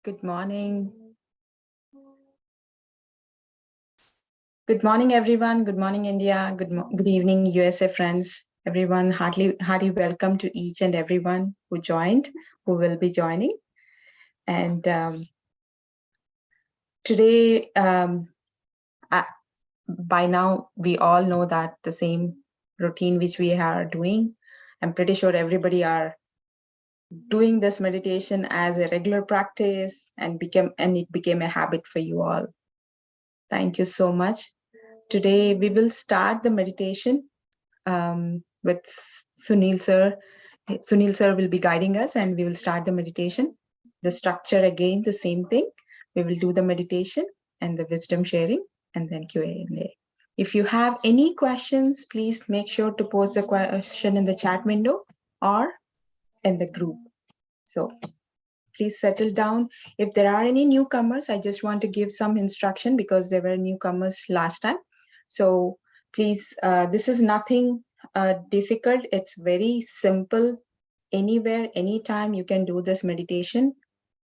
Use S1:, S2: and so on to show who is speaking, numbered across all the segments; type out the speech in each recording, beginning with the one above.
S1: Good morning. Good morning, everyone. Good morning, India. Good evening, USA friends. Everyone, hearty welcome to each and everyone who joined, who will be joining. And today, by now, we all know that the same routine which we are doing. I'm pretty sure everybody are doing this meditation as a regular practice and it became a habit for you all. Thank you so much. Today we will start the meditation with Sunil sir. Sunil sir will be guiding us and we will start the meditation. The structure again, the same thing. We will do the meditation and the wisdom sharing and then Q&A. If you have any questions, please make sure to post the question in the chat window or in the group. So please settle down. If there are any newcomers, I just want to give some instruction because there were newcomers last time. So please, this is nothing difficult. It's very simple. Anywhere, anytime you can do this meditation.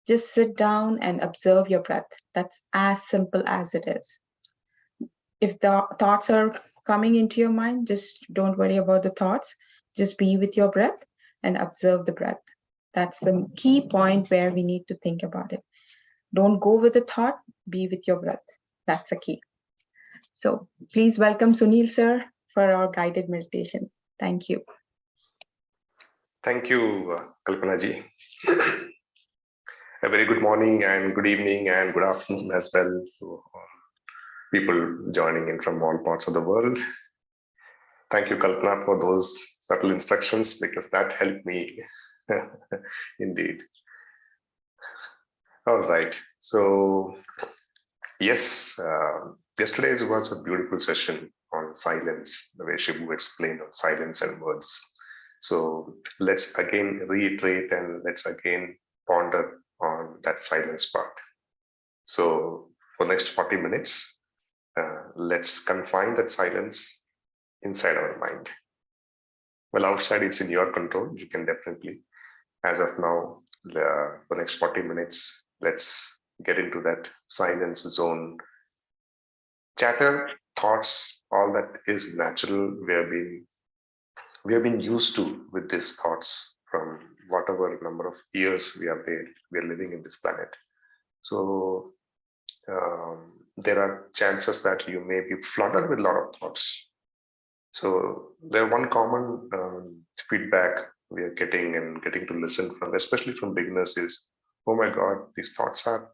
S1: Just sit down and observe your breath. That's as simple as it is. If the thoughts are coming into your mind, just don't worry about the thoughts. Just be with your breath and observe the breath. That's the key point where we need to think about it. Don't go with the thought, be with your breath. That's the key. So please welcome Sunil sir for our guided meditation. Thank you.
S2: Thank you, Kalpana ji. A very good morning and good evening and good afternoon as well to people joining in from all parts of the world. Thank you, Kalpana, for those subtle instructions because that helped me indeed. All right. So, yes, yesterday was a beautiful session on silence, the way Shibu explained on silence and words. So let's again reiterate and let's again ponder on that silence part. So for next 40 minutes, let's confine that silence inside our mind. Well, outside it's in your control. You can definitely, as of now, the next 40 minutes, let's get into that silence zone. Chatter, thoughts, all that is natural. We have been used to with these thoughts from whatever number of years we are living in this planet. So there are chances that you may be flooded with a lot of thoughts. So the one common feedback we are getting and getting to listen from, especially from beginners, is, oh my God, these thoughts are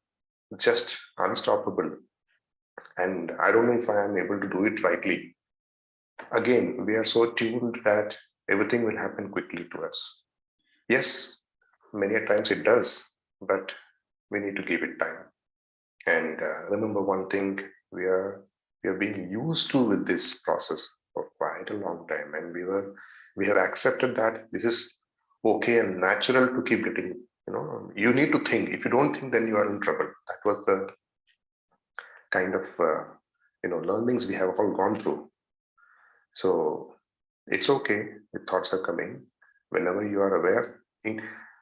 S2: just unstoppable. And I don't know if I am able to do it rightly. Again, we are so tuned that everything will happen quickly to us. Yes, many a times it does, but we need to give it time. And remember one thing, we are being used to with this process for quite a long time, and we have accepted that this is okay and natural to keep getting. You need to think. If you don't think, then you are in trouble. That was the kind of learnings we have all gone through. So it's okay if thoughts are coming. Whenever you are aware,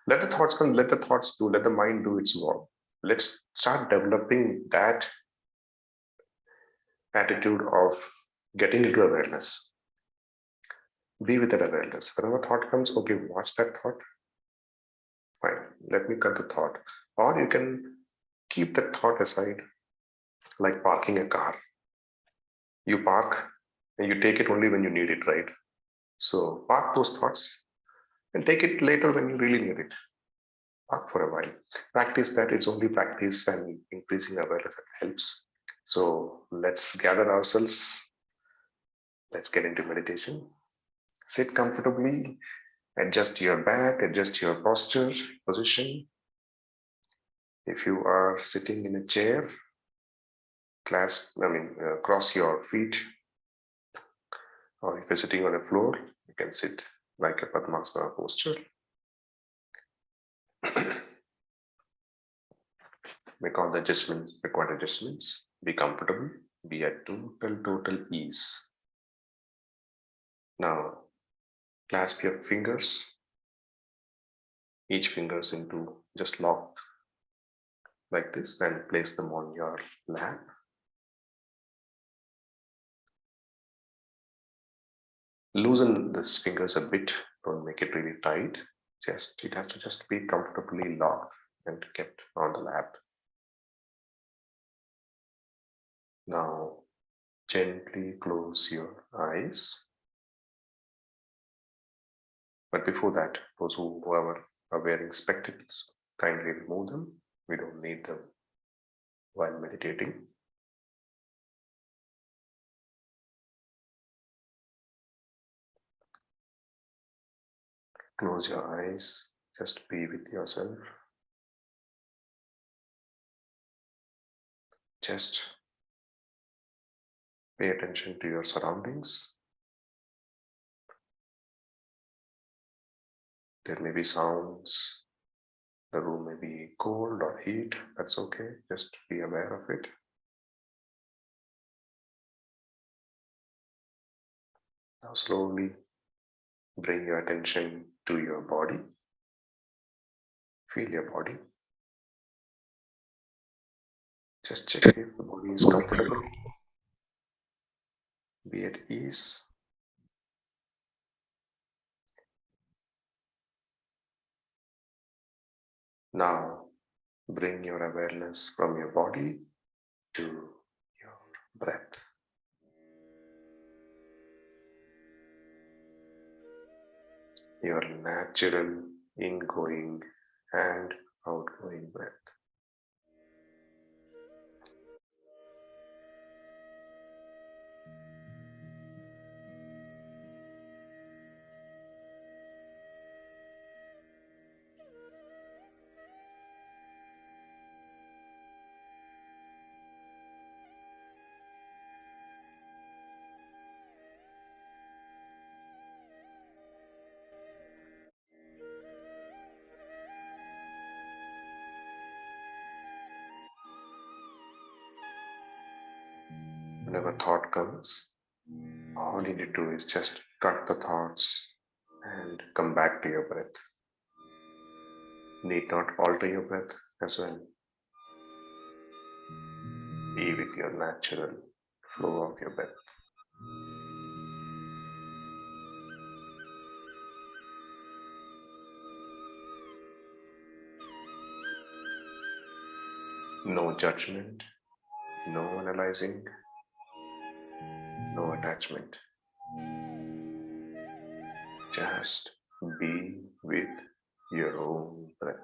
S2: let the thoughts come, let the thoughts do, let the mind do its work. Let's start developing that attitude of getting into awareness. Be with that awareness. Whenever thought comes, okay, watch that thought. Fine, let me cut the thought. Or you can keep that thought aside, like parking a car. You park and you take it only when you need it, right? So park those thoughts and take it later when you really need it. Park for a while. Practice that. It's only practice and increasing awareness that helps. So let's gather ourselves. Let's get into meditation. Sit comfortably. Adjust your back. Adjust your posture, position. If you are sitting in a chair, cross your feet. Or if you're sitting on a floor, you can sit like a Padmasana posture. Make all the adjustments, required adjustments. Be comfortable. Be at total ease. Now, clasp your fingers. Each fingers into just locked. like this and place them on your lap. Loosen these fingers a bit, don't make it really tight. It has to just be comfortably locked and kept on the lap. Now gently close your eyes. But before that, those who are wearing spectacles, kindly remove them. We don't need them while meditating. Close your eyes, just be with yourself. Just pay attention to your surroundings. There may be sounds. The room may be cold or heat. That's okay. Just be aware of it. Now slowly bring your attention to your body. Feel your body. Just check if the body is comfortable. Be at ease. Now bring your awareness from your body to your breath. Your natural ingoing and outgoing breath. Whenever thought comes, all you need to do is just cut the thoughts and come back to your breath. Need not alter your breath as well. Be with your natural flow of your breath. No judgment, no analyzing, no attachment. Just be with your own breath.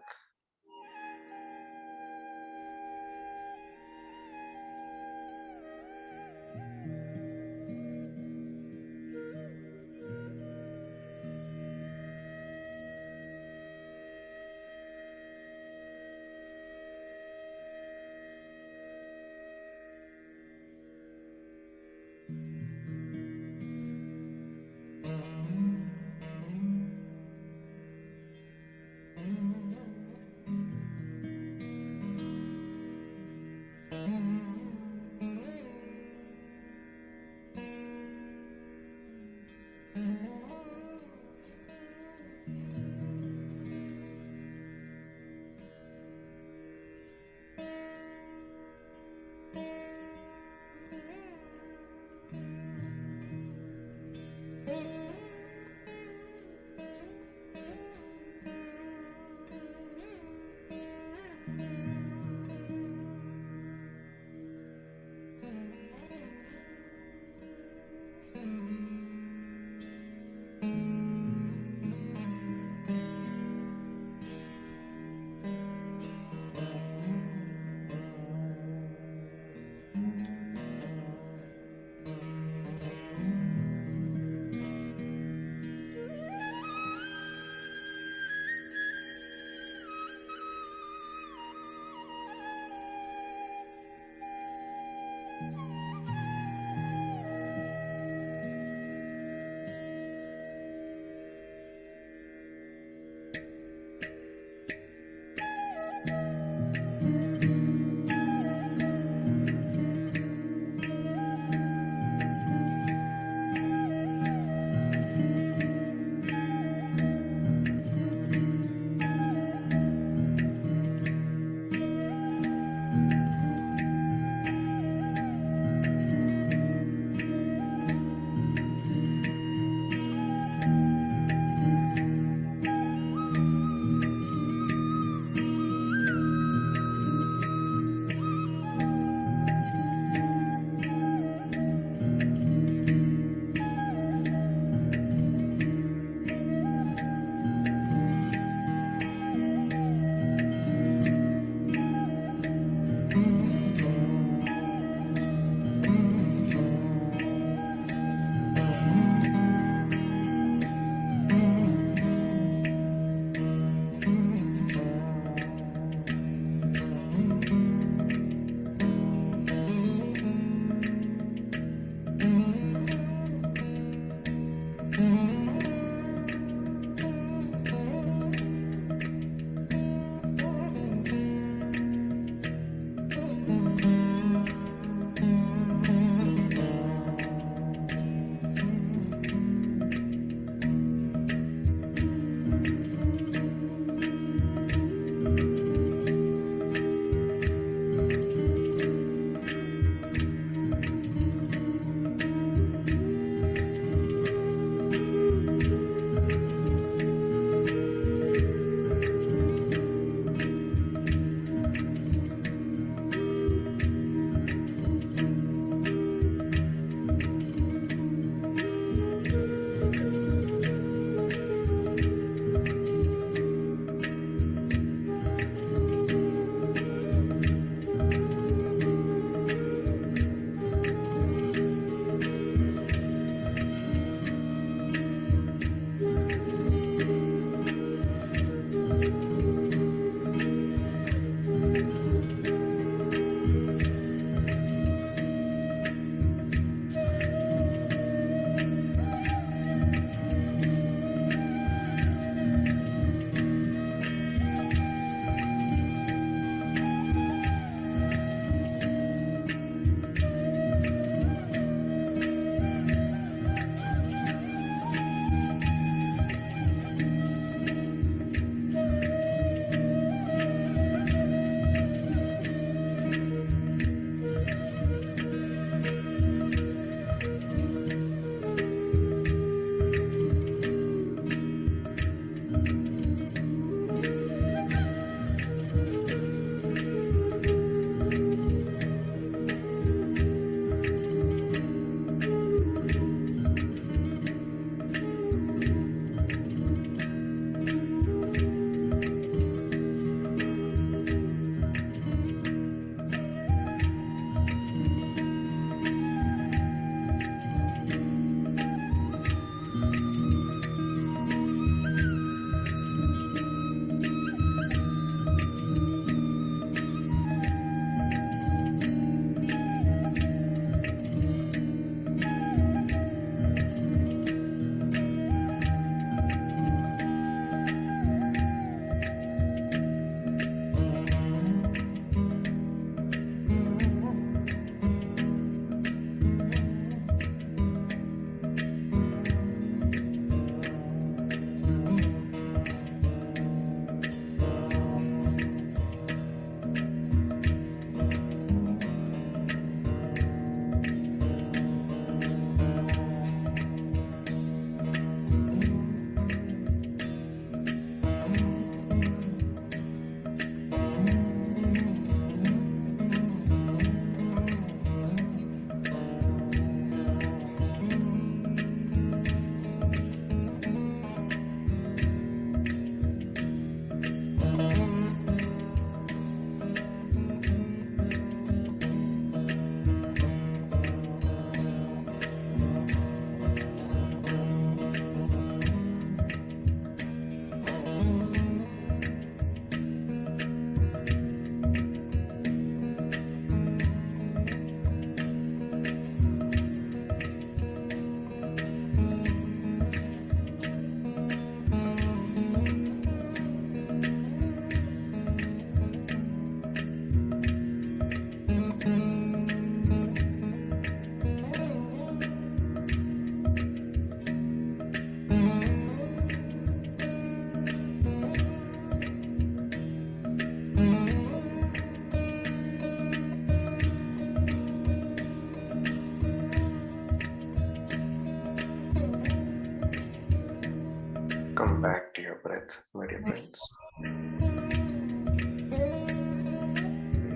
S2: Come back to your breath, my dear friends. Be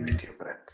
S2: with your breath.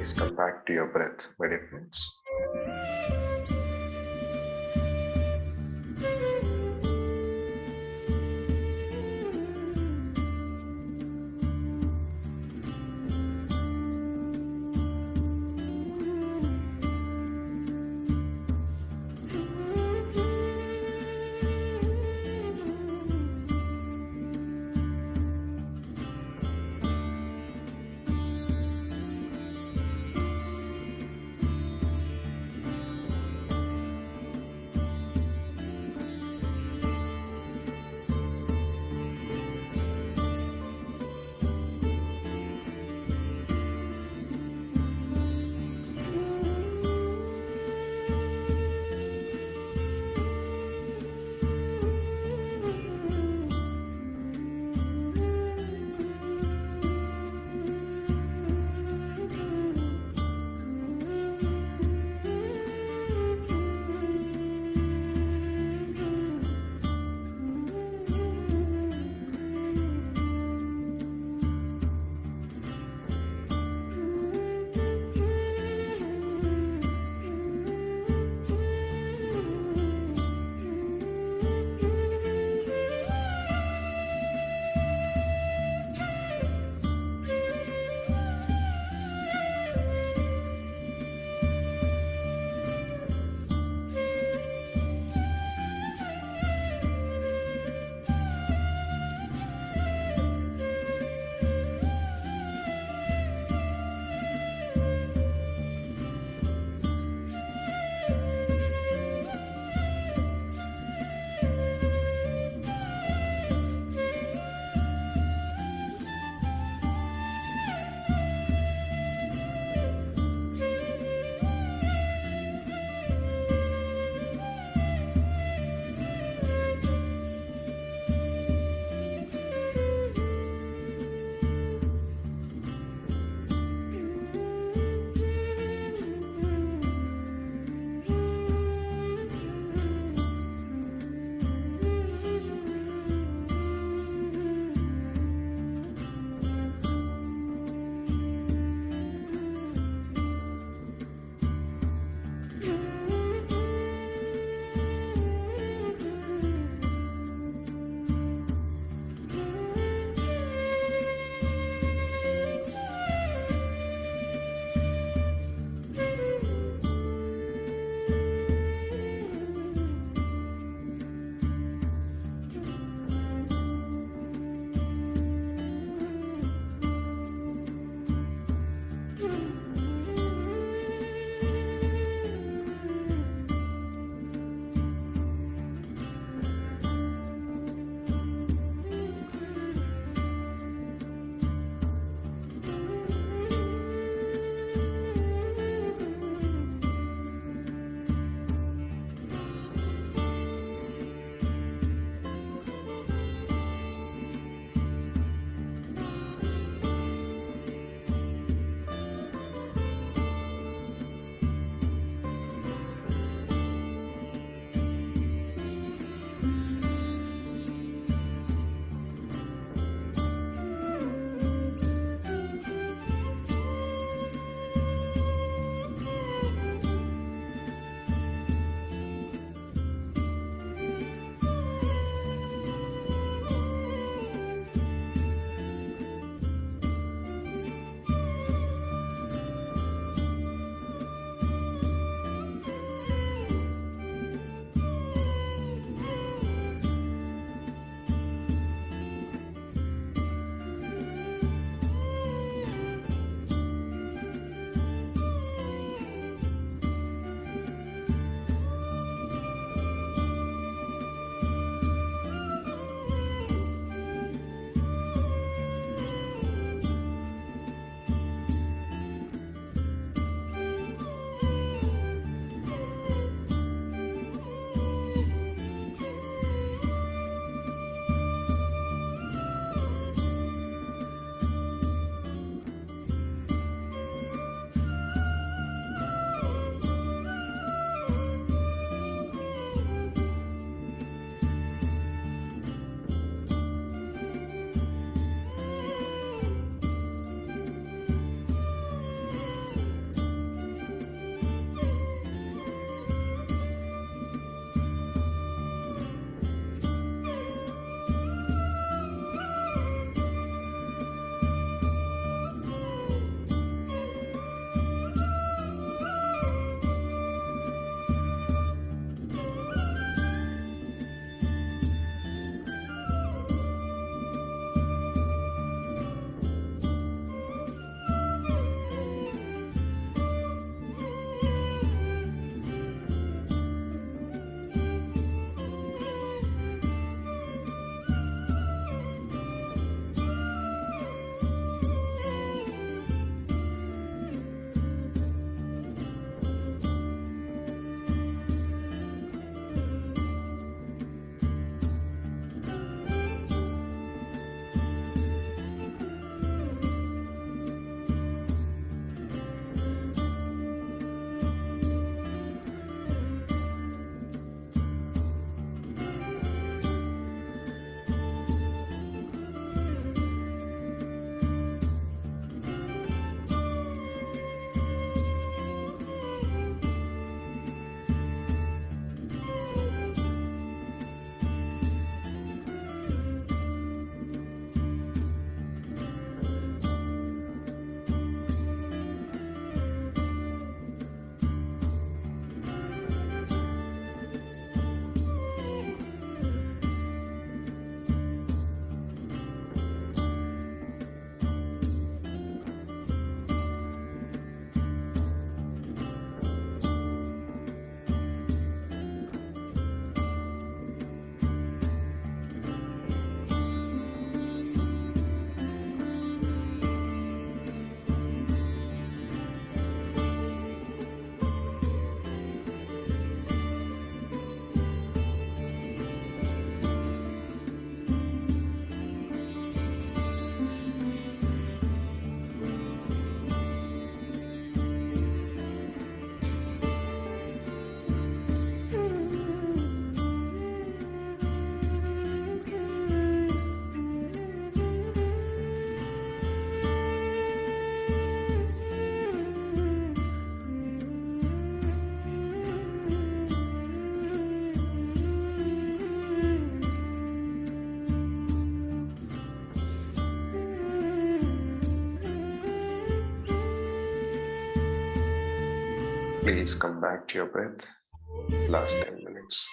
S2: Please come back to your breath, my dear friends. Please come back to your breath. Last 10 minutes.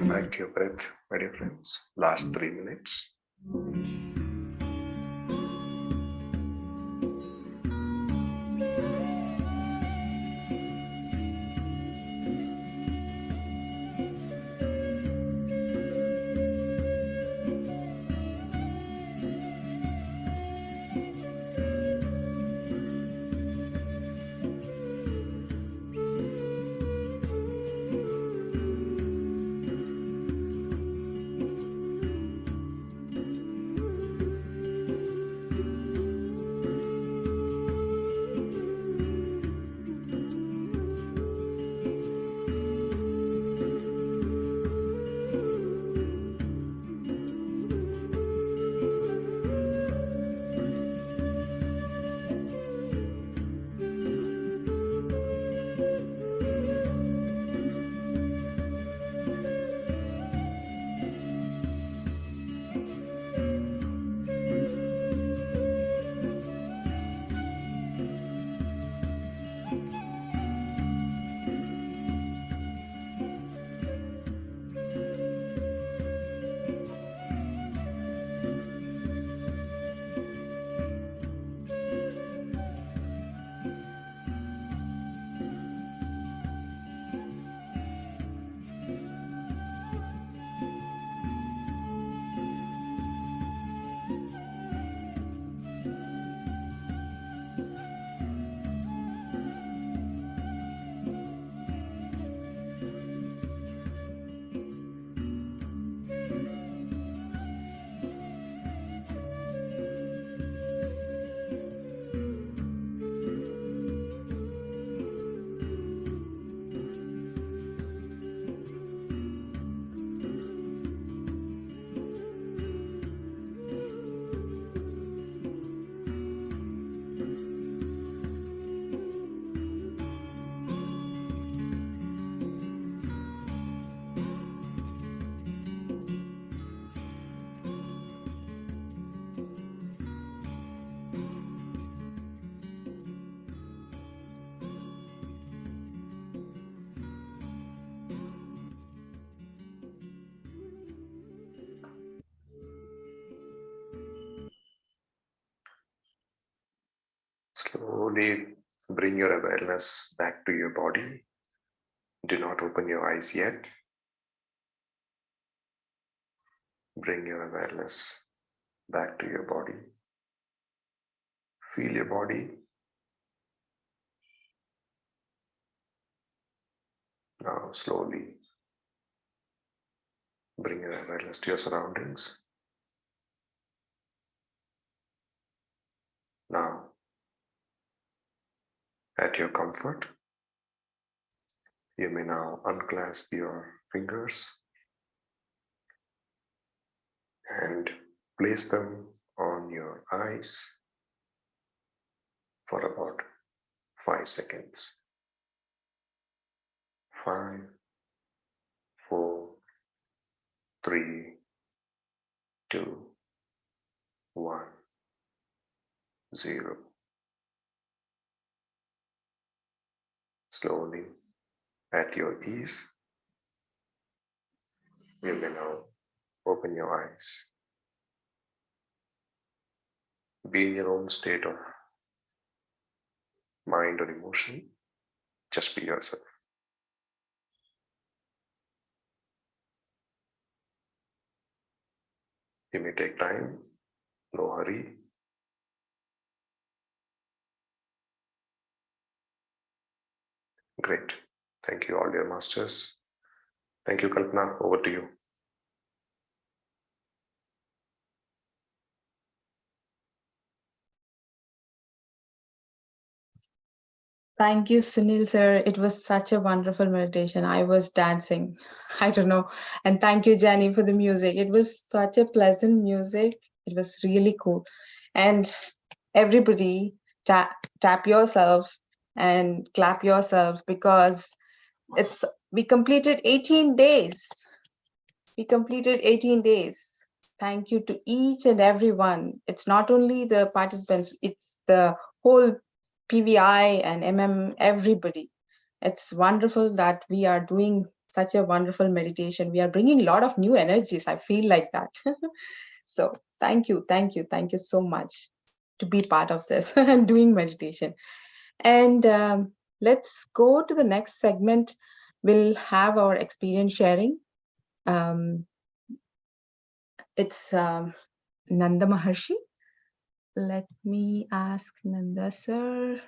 S2: back to your breath, my dear friends. Last 3 minutes. Slowly bring your awareness back to your body. Do not open your eyes yet. Bring your awareness back to your body. Feel your body. Now slowly bring your awareness to your surroundings. Now, at your comfort, you may now unclasp your fingers and place them on your eyes for about 5 seconds. 5, 4, 3, 2, 1, 0. Slowly, at your ease, you may now open your eyes. Be in your own state of mind or emotion. Just be yourself. You may take time, no hurry. Great. Thank you, all dear masters. Thank you, Kalpana. Over to you.
S1: Thank you, Sunil sir. It was such a wonderful meditation. I was dancing. I don't know. And thank you, Jenny, for the music. It was such a pleasant music. It was really cool. And everybody tap yourself and clap yourself, because we completed 18 days. We completed 18 days. Thank you to each and every one. It's not only the participants, it's the whole PVI and MM, everybody. It's wonderful that we are doing such a wonderful meditation. We are bringing a lot of new energies. I feel like that. So thank you so much to be part of this and doing meditation. And let's go to the next segment. We'll have our experience sharing. It's Nanda Maharshi. Let me ask Nanda sir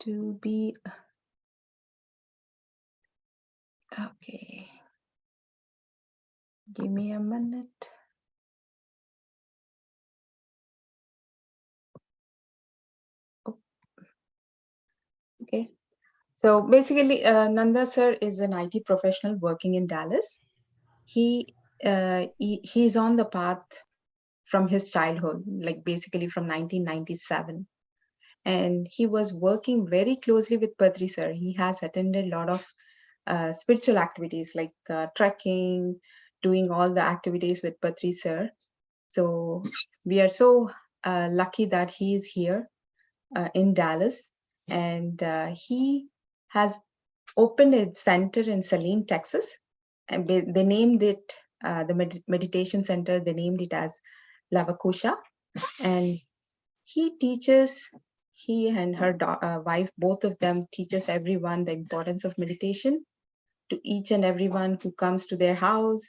S1: to be okay. Give me a minute. Oh. Okay. So basically, Nanda sir is an IT professional working in Dallas. He's on the path from his childhood, like basically from 1997. And he was working very closely with Patri sir. He has attended a lot of spiritual activities like trekking, doing all the activities with Patri sir. So we are so lucky that he is here in Dallas, and he has opened a center in Saline, Texas, and they named it the meditation center. They named it as Lavakusha, and he teaches. He and her wife, both of them, teaches everyone the importance of meditation to each and everyone who comes to their house,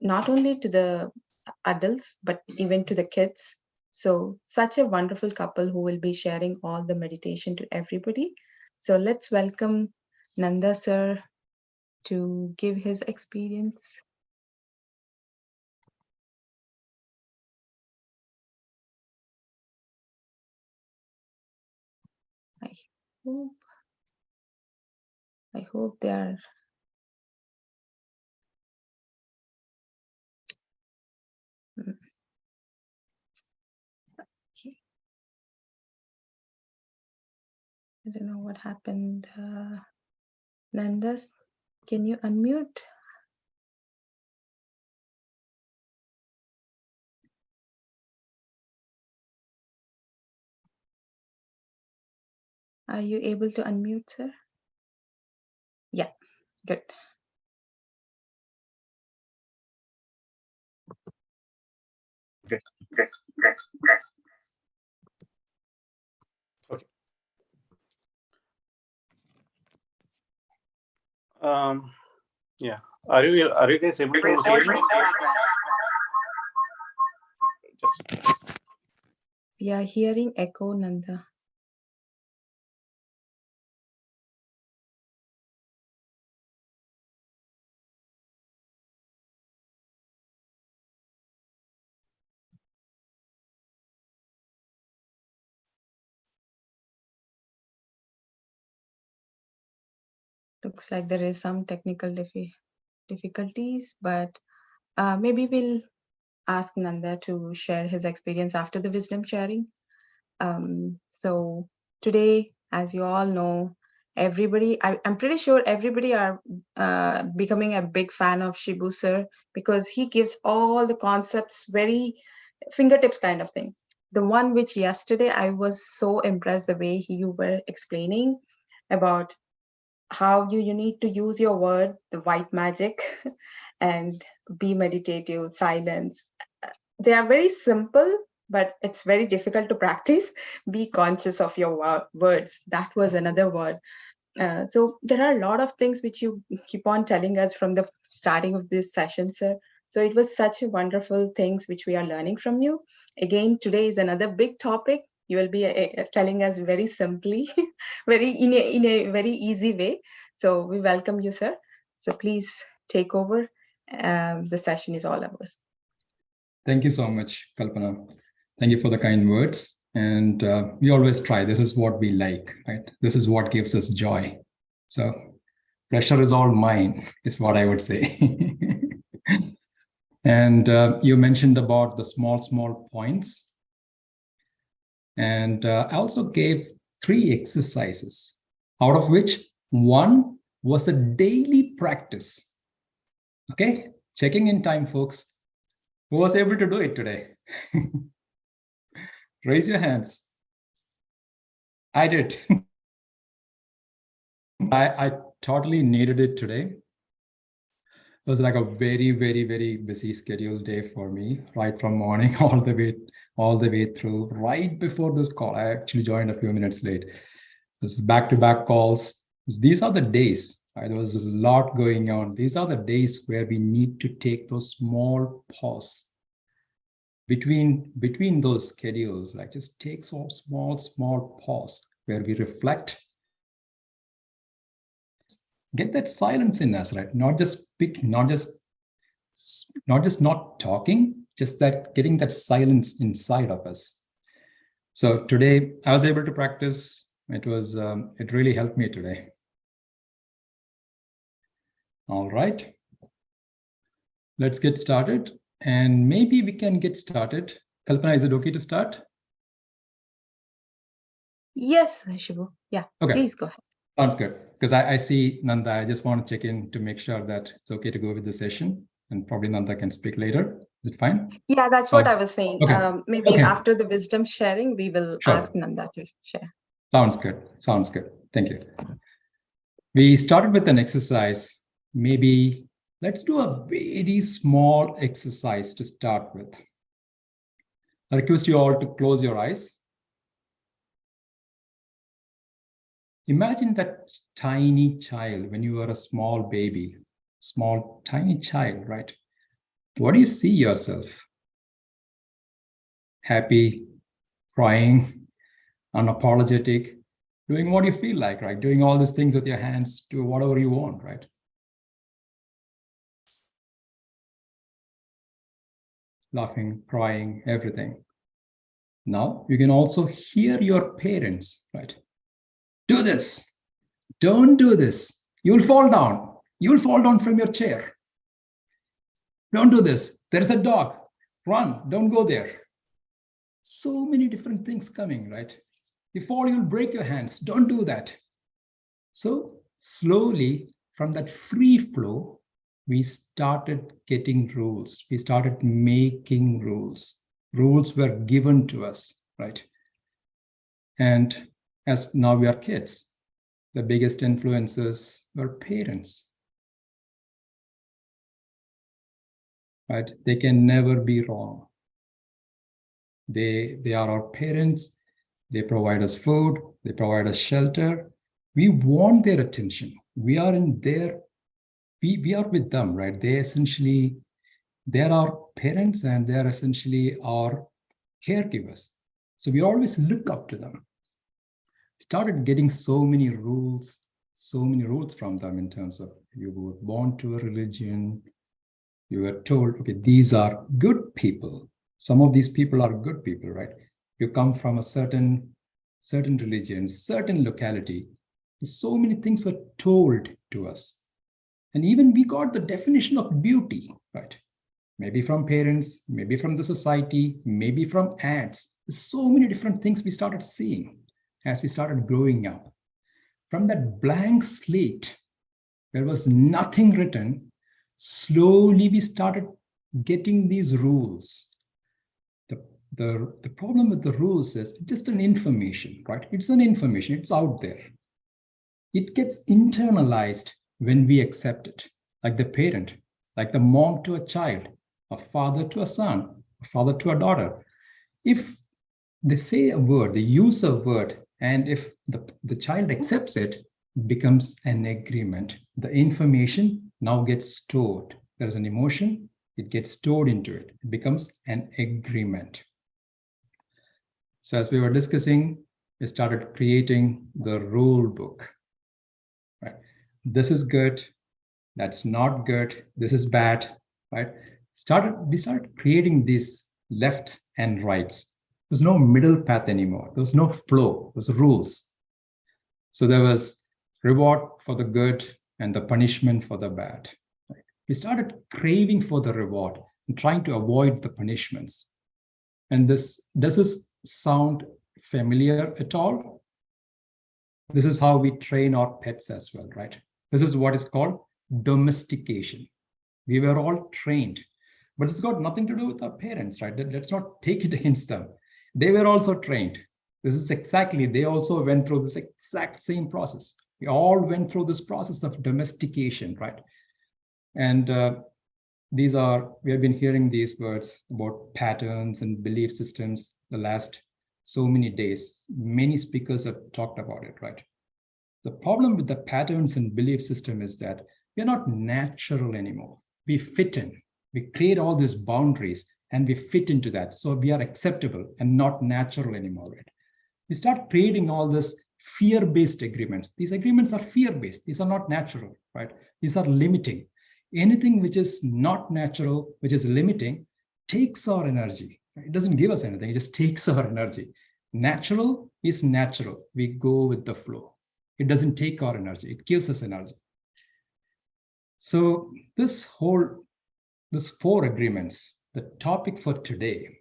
S1: not only to the adults, but even to the kids. So such a wonderful couple who will be sharing all the meditation to everybody. So let's welcome Nanda sir to give his experience. I hope they are. Okay. I don't know what happened. Nandas, can you unmute? Are you able to unmute, sir? Yeah, good.
S3: Okay. Okay. Yeah. Are you guys able to hear me? Just.
S1: We are hearing echo, Nanda. Looks like there is some technical difficulties, but maybe we'll ask Nanda to share his experience after the wisdom sharing. So today, as you all know, I'm pretty sure everybody are becoming a big fan of Shibu sir, because he gives all the concepts very fingertips kind of thing. The one which yesterday I was so impressed the way you were explaining about how you need to use your word, the white magic, and be meditative, silence. They are very simple, but it's very difficult to practice. Be conscious of your words. That was another word. So there are a lot of things which you keep on telling us from the starting of this session, sir. So it was such a wonderful things which we are learning from you. Again, today is another big topic. You will be telling us very simply, in a very easy way. So we welcome you, sir. So please take over. The session is all ours.
S4: Thank you so much, Kalpana. Thank you for the kind words. And we always try. This is what we like, right? This is what gives us joy. So pressure is all mine, is what I would say. And you mentioned about the small points. And I also gave 3 exercises, out of which one was a daily practice. Okay, checking in time, folks. Who was able to do it today? Raise your hands. I did. I totally needed it today. It was like a very, very, very busy scheduled day for me, right from morning all the way through. Right before this call, I actually joined a few minutes late. This back-to-back calls. These are the days. Right? There was a lot going on. These are the days where we need to take those small pause between those schedules. Like just take some small pause where we reflect. Get that silence in us, right? Not just not talking, just that getting that silence inside of us. So today I was able to practice. It really helped me today. All right, let's get started. And maybe we can get started. Kalpana, is it okay to start?
S1: Yes, Shibu. Yeah,
S4: okay.
S1: Please go ahead.
S4: Sounds good. Because I see Nanda. I just want to check in to make sure that it's okay to go with the session. And probably Nanda can speak later. Is it fine?
S1: Yeah, that's what I was saying.
S4: Okay.
S1: Maybe after the wisdom sharing, we will ask Nanda to share.
S4: Sounds good. Sounds good. Thank you. We started with an exercise. Maybe let's do a very small exercise to start with. I request you all to close your eyes. Imagine that tiny child when you were a small baby, small, tiny child, right? What do you see yourself? Happy, crying, unapologetic, doing what you feel like, right? Doing all these things with your hands, do whatever you want, right? Laughing, crying, everything. Now you can also hear your parents, right? Do this. Don't do this. You'll fall down. You'll fall down from your chair. Don't do this. There's a dog. Run. Don't go there. So many different things coming, right? You fall, you'll break your hands. Don't do that. So slowly, from that free flow, we started getting rules. We started making rules. Rules were given to us, right? And as now we are kids, the biggest influences were parents, right? They can never be wrong. They are our parents. They provide us food. They provide us shelter. We want their attention. We are in their, we are with them, right? They're our parents and they're essentially our caregivers. So we always look up to them. Started getting so many rules from them in terms of you were born to a religion. You were told, okay, these are good people. Some of these people are good people, right? You come from a certain religion, certain locality. So many things were told to us. And even we got the definition of beauty, right? Maybe from parents, maybe from the society, maybe from ads. So many different things we started seeing as we started growing up. From that blank slate, there was nothing written, slowly we started getting these rules. The problem with the rules is just an information, right? It's an information, it's out there. It gets internalized when we accept it, like the parent, like the mom to a child, a father to a son, a father to a daughter. If they say a word, they use a word, and if the child accepts it, it becomes an agreement. The information now gets stored. There's an emotion, it gets stored into it. It becomes an agreement. So as we were discussing, we started creating the rule book. Right? This is good, that's not good, this is bad, right? We started creating these lefts and rights. There's no middle path anymore. There was no flow, there was rules. So there was reward for the good and the punishment for the bad. Right? We started craving for the reward and trying to avoid the punishments. And does this sound familiar at all? This is how we train our pets as well, right? This is what is called domestication. We were all trained, but it's got nothing to do with our parents, right? Let's not take it against them. They were also trained. This is exactly, they also went through this exact same process. We all went through this process of domestication, right? And we have been hearing these words about patterns and belief systems the last so many days. Many speakers have talked about it, right? The problem with the patterns and belief system is that we're not natural anymore. We fit in. We create all these boundaries and we fit into that. So we are acceptable and not natural anymore, right? We start creating all this fear-based agreements. These agreements are fear-based. These are not natural, right? These are limiting. Anything which is not natural, which is limiting, takes our energy. It doesn't give us anything. It just takes our energy. Natural is natural. We go with the flow. It doesn't take our energy. It gives us energy. So this 4 agreements, the topic for today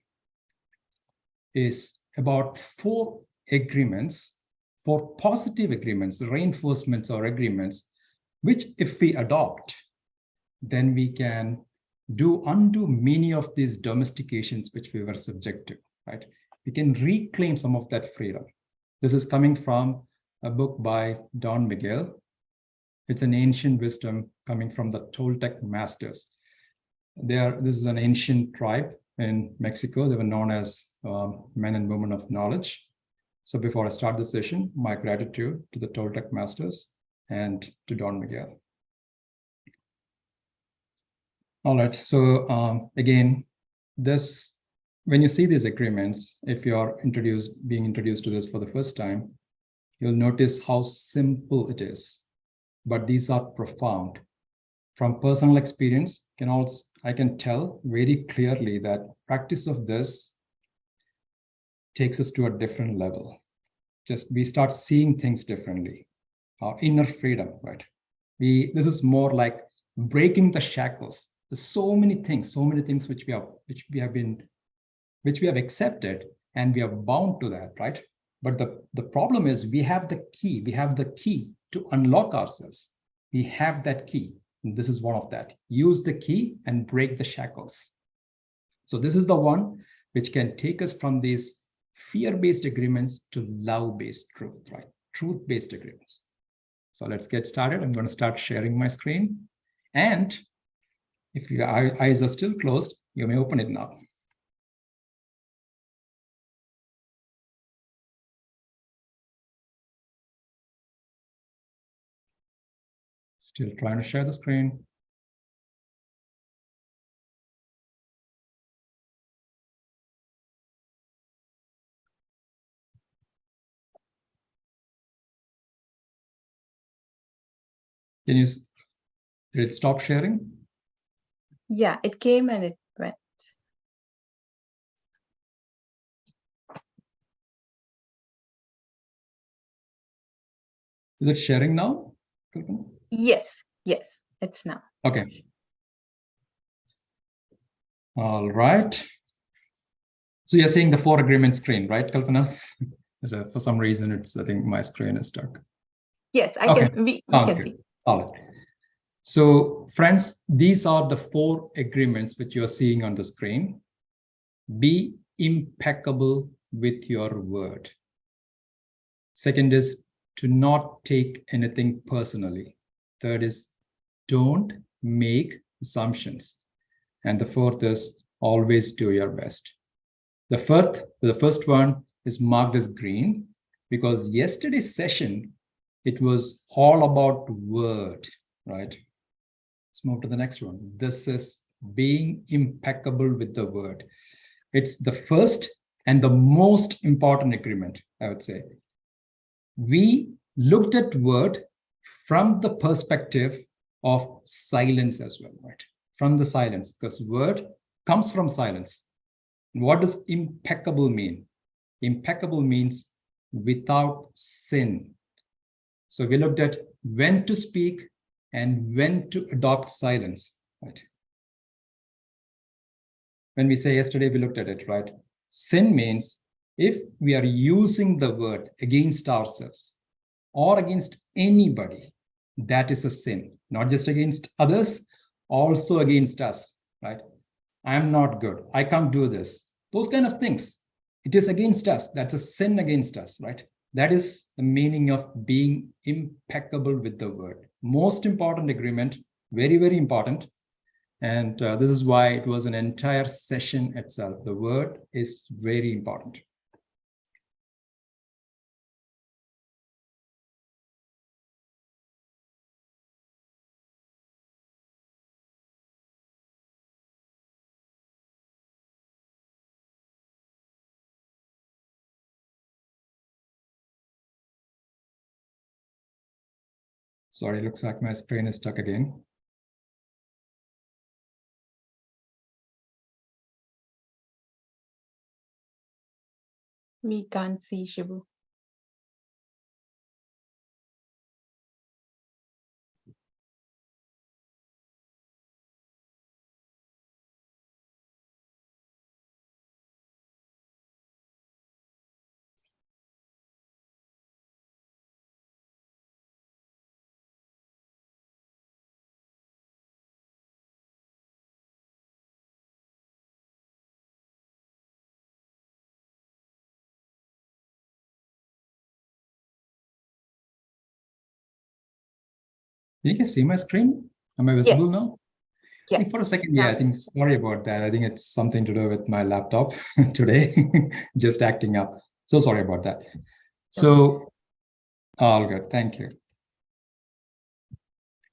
S4: is about 4 agreements, 4 positive agreements, reinforcements or agreements, which if we adopt, then we can undo many of these domestications which we were subject to, right? We can reclaim some of that freedom. This is coming from a book by Don Miguel. It's an ancient wisdom coming from the Toltec masters. This is an ancient tribe in Mexico. They were known as men and women of knowledge. So before I start the session, my gratitude to the Toltec masters and to Don Miguel. All right, so again, when you see these agreements, if you're being introduced to this for the first time, you'll notice how simple it is, but these are profound. From personal experience, I can tell very clearly that practice of this takes us to a different level. We start seeing things differently. Our inner freedom, right? This is more like breaking the shackles. There's so many things which we have accepted, and we are bound to that, right? But the problem is we have the key to unlock ourselves. We have that key. And this is one of that. Use the key and break the shackles. So this is the one which can take us from these fear-based agreements to love-based truth, right? Truth-based agreements. So let's get started. I'm going to start sharing my screen. And if your eyes are still closed, you may open it now. Still trying to share the screen. Did it stop sharing?
S1: Yeah, it came and it went.
S4: Is it sharing now?
S1: Yes, it's now.
S4: Okay. All right. So you're seeing the 4 agreement screen, right, Kalpana? For some reason, I think my screen is stuck.
S1: Yes, we can see.
S4: All right. So friends, these are the 4 agreements which you are seeing on the screen. Be impeccable with your word. Second is to not take anything personally. Third is don't make assumptions. And the 4th is always do your best. The first one is marked as green because yesterday's session, it was all about word, right? Let's move to the next one. This is being impeccable with the word. It's the first and the most important agreement, I would say. We looked at word from the perspective of silence as well, right? From the silence, because word comes from silence. What does impeccable mean? Impeccable means without sin. So we looked at when to speak and when to adopt silence, right? When we say yesterday, we looked at it, right? Sin means if we are using the word against ourselves or against anybody, that is a sin, not just against others, also against us, right? I'm not good. I can't do this. Those kind of things. It is against us. That's a sin against us, right? That is the meaning of being impeccable with the word. Most important agreement, very, very important. And this is why it was an entire session itself. The word is very important. Sorry, looks like my screen is stuck again.
S1: We can't see Shibu.
S4: You can see my screen? Am I visible
S1: Yes.
S4: now?
S1: Yeah.
S4: For a second, yeah, I think, sorry about that. I think it's something to do with my laptop today, just acting up. So sorry about that. So, all good, thank you.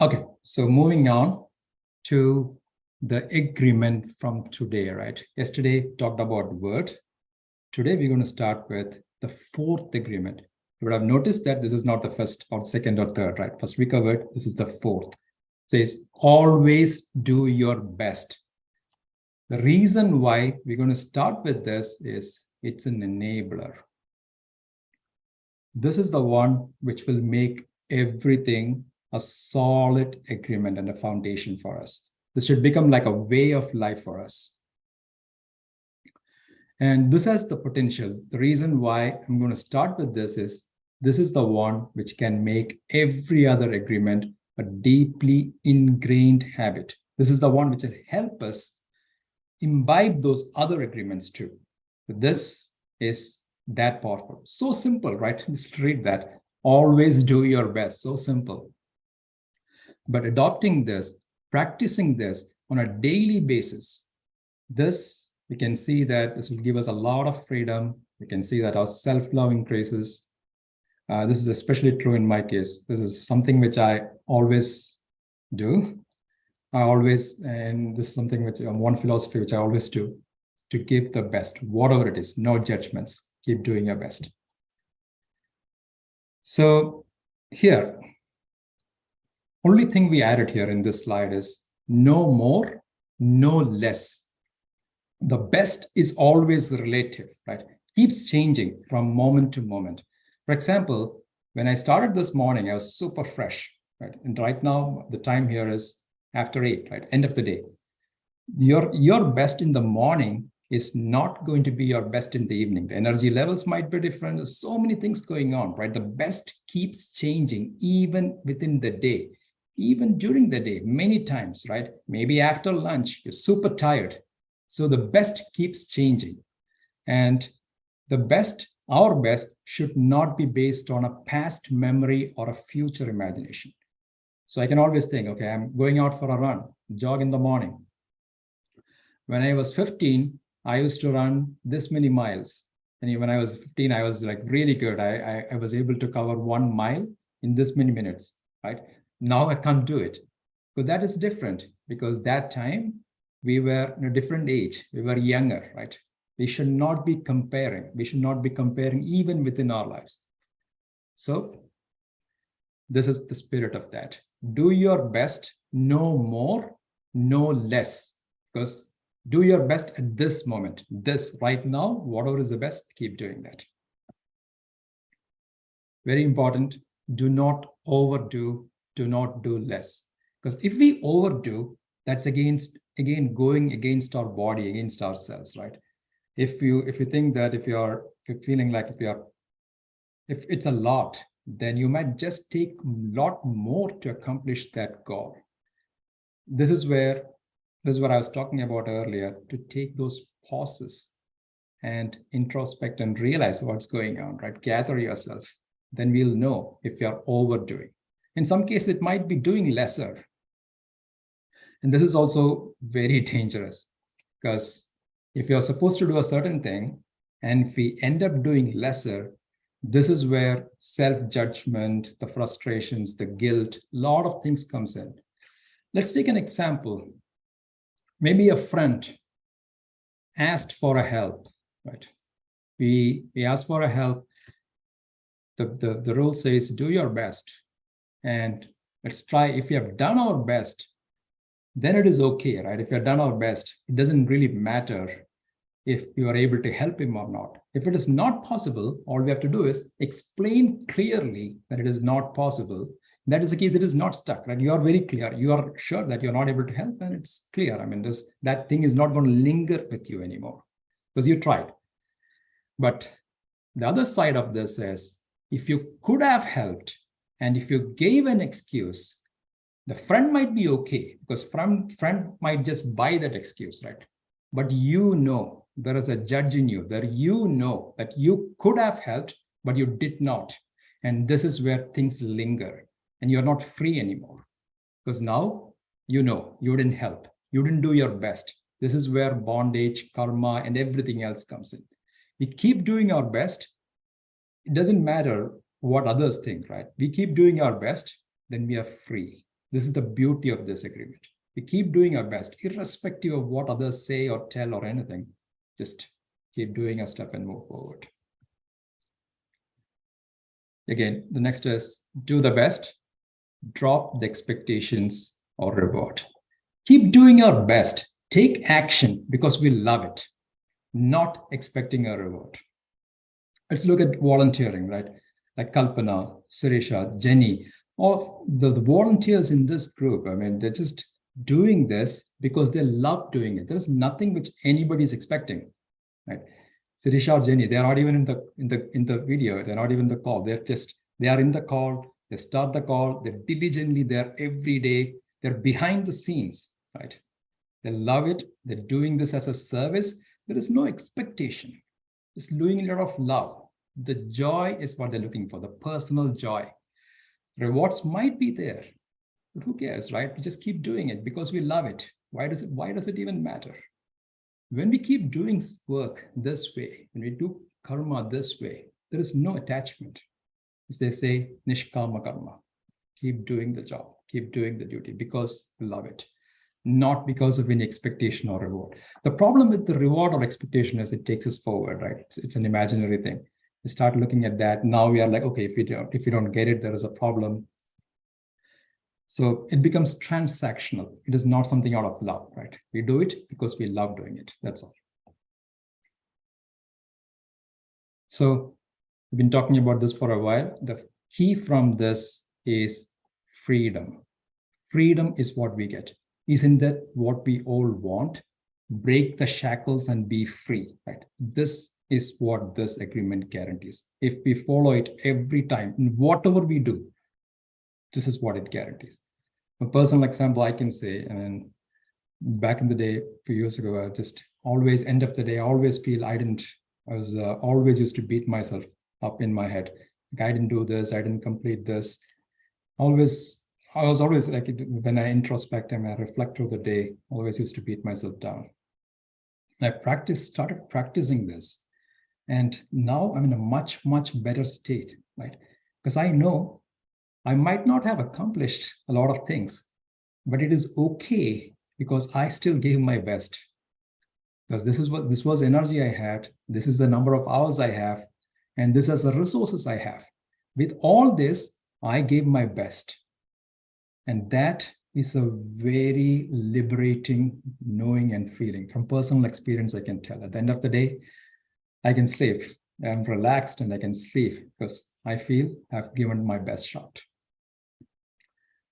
S4: Okay, so moving on to the agreement from today, right? Yesterday talked about word. Today we're going to start with the fourth agreement. You would have noticed that this is not the first or second or third, right? First we covered, this is the fourth. It says, always do your best. The reason why we're going to start with this is it's an enabler. This is the one which will make everything a solid agreement and a foundation for us. This should become like a way of life for us. And this has the potential. The reason why I'm going to start with this is the one which can make every other agreement a deeply ingrained habit. This is the one which will help us imbibe those other agreements too. This is that powerful. So simple, right? Just read that. Always do your best. So simple. But adopting this, practicing this on a daily basis, this, we can see that this will give us a lot of freedom. We can see that our self-love increases. This is especially true in my case. This is something which I always do. And this is something which one philosophy which I always do, to give the best, whatever it is, no judgments, keep doing your best. So here, only thing we added here in this slide is no more, no less. The best is always relative, right? Keeps changing from moment to moment. For example, when I started this morning, I was super fresh, right? And right now, the time here is after 8, right? End of the day. Your best in the morning is not going to be your best in the evening. The energy levels might be different. There's so many things going on, right? The best keeps changing even within the day, even during the day, many times, right? Maybe after lunch, you're super tired. So the best keeps changing. And the best, our best, should not be based on a past memory or a future imagination. So I can always think, okay, I'm going out for a run, jog in the morning. When I was 15, I used to run this many miles. And when I was 15, I was like really good. I was able to cover 1 mile in this many minutes, right? Now I can't do it. But that is different because that time we were in a different age. We were younger, right? We should not be comparing. We should not be comparing even within our lives. So this is the spirit of that. Do your best, no more, no less. Because do your best at this moment. This right now, whatever is the best, keep doing that. Very important. Do not overdo. Do not do less. Because if we overdo, that's again going against our body, against ourselves, right? If you think that if you're feeling like if it's a lot, then you might just take a lot more to accomplish that goal. This is what I was talking about earlier, to take those pauses and introspect and realize what's going on, right? Gather yourself. Then we'll know if you're overdoing. In some cases, it might be doing lesser. And this is also very dangerous, because if you're supposed to do a certain thing and if we end up doing lesser, this is where self-judgment, the frustrations, the guilt, a lot of things comes in. Let's take an example. Maybe a friend asked for a help, right? We asked for a help. The rule says, do your best. And let's try, if we have done our best, then it is okay, right? If we have done our best, it doesn't really matter if you are able to help him or not. If it is not possible, all we have to do is explain clearly that it is not possible. That is the case, it is not stuck, right? You are very clear. You are sure that you're not able to help, and it's clear. I mean, that thing is not going to linger with you anymore because you tried. But the other side of this is, if you could have helped and if you gave an excuse, the friend might be okay because friend might just buy that excuse, right? But you know, there is a judge in you, that you know that you could have helped, but you did not. And this is where things linger and you're not free anymore. Because now you know you didn't help, you didn't do your best. This is where bondage, karma, and everything else comes in. We keep doing our best. It doesn't matter what others think, right? We keep doing our best, then we are free. This is the beauty of this agreement. We keep doing our best, irrespective of what others say or tell or anything. Just keep doing our stuff and move forward. Again, the next is do the best, drop the expectations or reward. Keep doing our best. Take action because we love it, not expecting a reward. Let's look at volunteering, right? Like Kalpana, Sirisha, Jenny, all the volunteers in this group. I mean, they're just doing this because they love doing it. There's nothing which anybody is expecting, right? Sirisha or Jenny, they are not even in the video. They're not even in the call. They are in the call. They start the call. They're diligently there every day. They're behind the scenes, right? They love it. They're doing this as a service. There is no expectation. Just doing a lot of love. The joy is what they're looking for, the personal joy. Rewards might be there, but who cares, right? We just keep doing it because we love it. Why does it even matter? When we keep doing work this way, when we do karma this way, there is no attachment. As they say, nishkama karma. Keep doing the job, keep doing the duty because we love it, not because of any expectation or reward. The problem with the reward or expectation is it takes us forward, right? It's an imaginary thing. We start looking at that. Now we are like, okay, if you don't get it, there is a problem. So it becomes transactional. It is not something out of love, right? We do it because we love doing it. That's all. So we've been talking about this for a while. The key from this is freedom. Freedom is what we get. Isn't that what we all want? Break the shackles and be free, right? This is what this agreement guarantees. If we follow it every time, in whatever we do, this is what it guarantees. A personal example I can say, and back in the day, a few years ago, I just always, end of the day, I always feel I was always used to beat myself up in my head. Like, I didn't do this, I didn't complete this. I was always like, when I introspect and I reflect through the day, always used to beat myself down. I started practicing this. And now I'm in a much, much better state, right? Because I know I might not have accomplished a lot of things, but it is okay because I still gave my best. Because this was energy I had, this is the number of hours I have, and this is the resources I have. With all this, I gave my best. And that is a very liberating knowing and feeling. From personal experience, I can tell. At the end of the day, I can sleep. I'm relaxed and I can sleep because I feel I've given my best shot.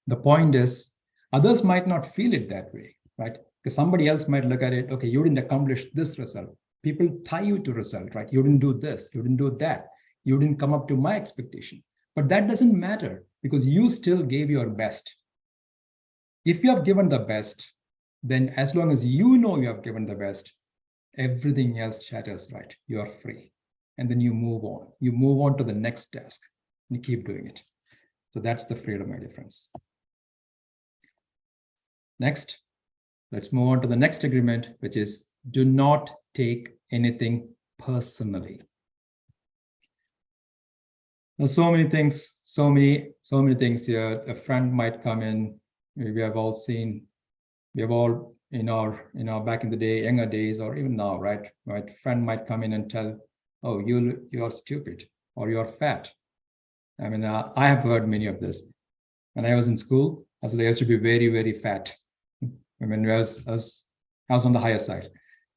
S4: The point is, others might not feel it that way, right? Because somebody else might look at it, okay, you didn't accomplish this result. People tie you to result, right? You didn't do this, you didn't do that. You didn't come up to my expectation. But that doesn't matter because you still gave your best. If you have given the best, then as long as you know you have given the best, everything else shatters, right? You are free. And then you move on. You move on to the next task and you keep doing it. So that's the freedom, my dear friends. Next, let's move on to the next agreement, which is do not take anything personally. Now, so many things, so many things here. A friend might come in. We have all seen, we have all in our back in the day, younger days, or even now, right? Friend might come in and tell, oh, you're stupid or you're fat. I mean, I have heard many of this. When I was in school, I used to be very, very fat. I mean, I was on the higher side,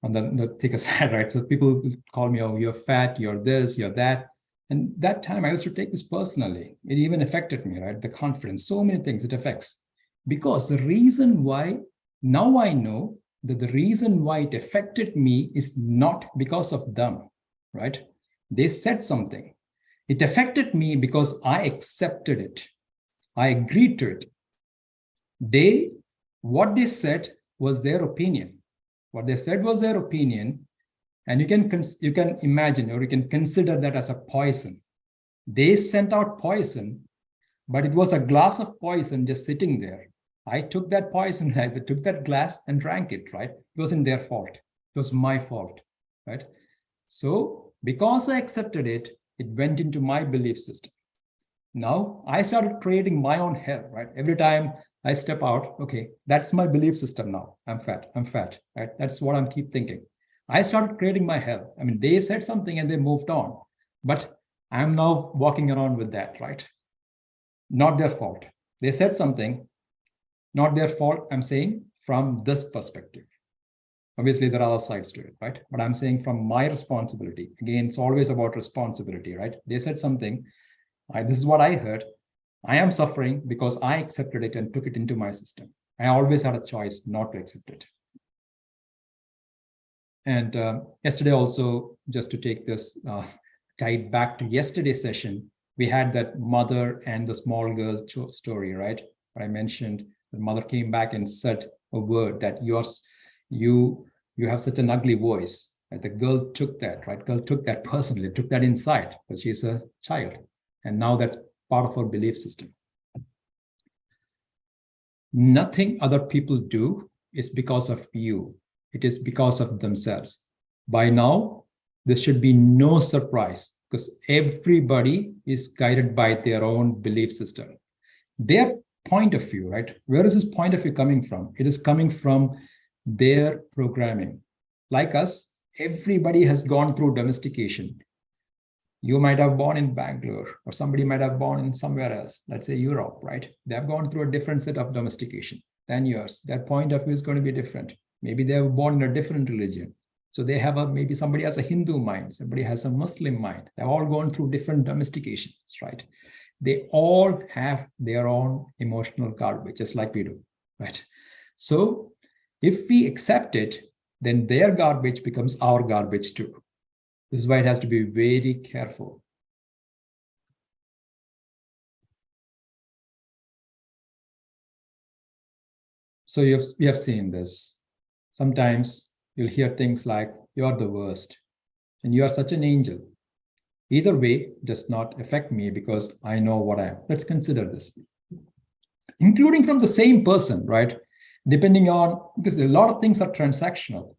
S4: on the thicker side, right? So people call me, oh, you're fat, you're this, you're that. And that time I used to take this personally. It even affected me, right? The confidence, so many things it affects. Because the reason why, now I know that the reason why it affected me is not because of them, right? They said something. It affected me because I accepted it. I agreed to it. What they said was their opinion. What they said was their opinion. And you can imagine, or you can consider that as a poison. They sent out poison, but it was a glass of poison just sitting there. I took that poison, I took that glass and drank it, right? It wasn't their fault. It was my fault, right? So because I accepted it, it went into my belief system. Now I started creating my own hell, right? Every time I step out, okay, that's my belief system now. I'm fat, right? That's what I'm keep thinking. I started creating my hell. I mean, they said something and they moved on, but I'm now walking around with that, right? Not their fault. They said something, not their fault. I'm saying from this perspective. Obviously, there are other sides to it, right? But I'm saying from my responsibility. Again, it's always about responsibility, right? They said something. This is what I heard. I am suffering because I accepted it and took it into my system. I always had a choice not to accept it. And yesterday also, just to take this tied back to yesterday's session, we had that mother and the small girl story, right? Where I mentioned the mother came back and said a word that you have such an ugly voice. Right? The girl took that, right? Girl took that personally, took that inside because she's a child. And now that's part of her belief system. Nothing other people do is because of you. It is because of themselves. By now, this should be no surprise because everybody is guided by their own belief system. Their point of view, right? Where is this point of view coming from? It is coming from their programming. Like us, everybody has gone through domestication. You might have born in Bangalore, or somebody might have born in somewhere else, let's say Europe, right? They have gone through a different set of domestication than yours. Their point of view is going to be different. Maybe they were born in a different religion. So they have maybe somebody has a Hindu mind, somebody has a Muslim mind. They've all gone through different domestications, right? They all have their own emotional garbage, just like we do, right? So if we accept it, then their garbage becomes our garbage too. This is why it has to be very careful. So you have seen this. Sometimes you'll hear things like, you are the worst, and you are such an angel. Either way does not affect me because I know what I am. Let's consider this. Including from the same person, right? Depending on, because a lot of things are transactional.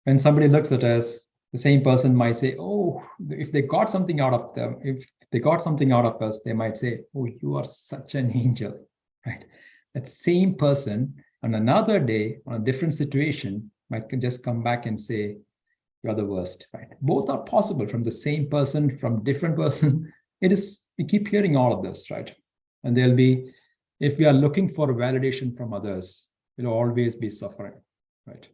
S4: When somebody looks at us, the same person might say, oh, if they got something out of them, if they got something out of us, they might say, oh, you are such an angel, right? That same person on another day, on a different situation, might just come back and say, you're the worst, right? Both are possible from the same person, from different person. We keep hearing all of this, right? And there'll be, if we are looking for validation from others, we'll always be suffering, right?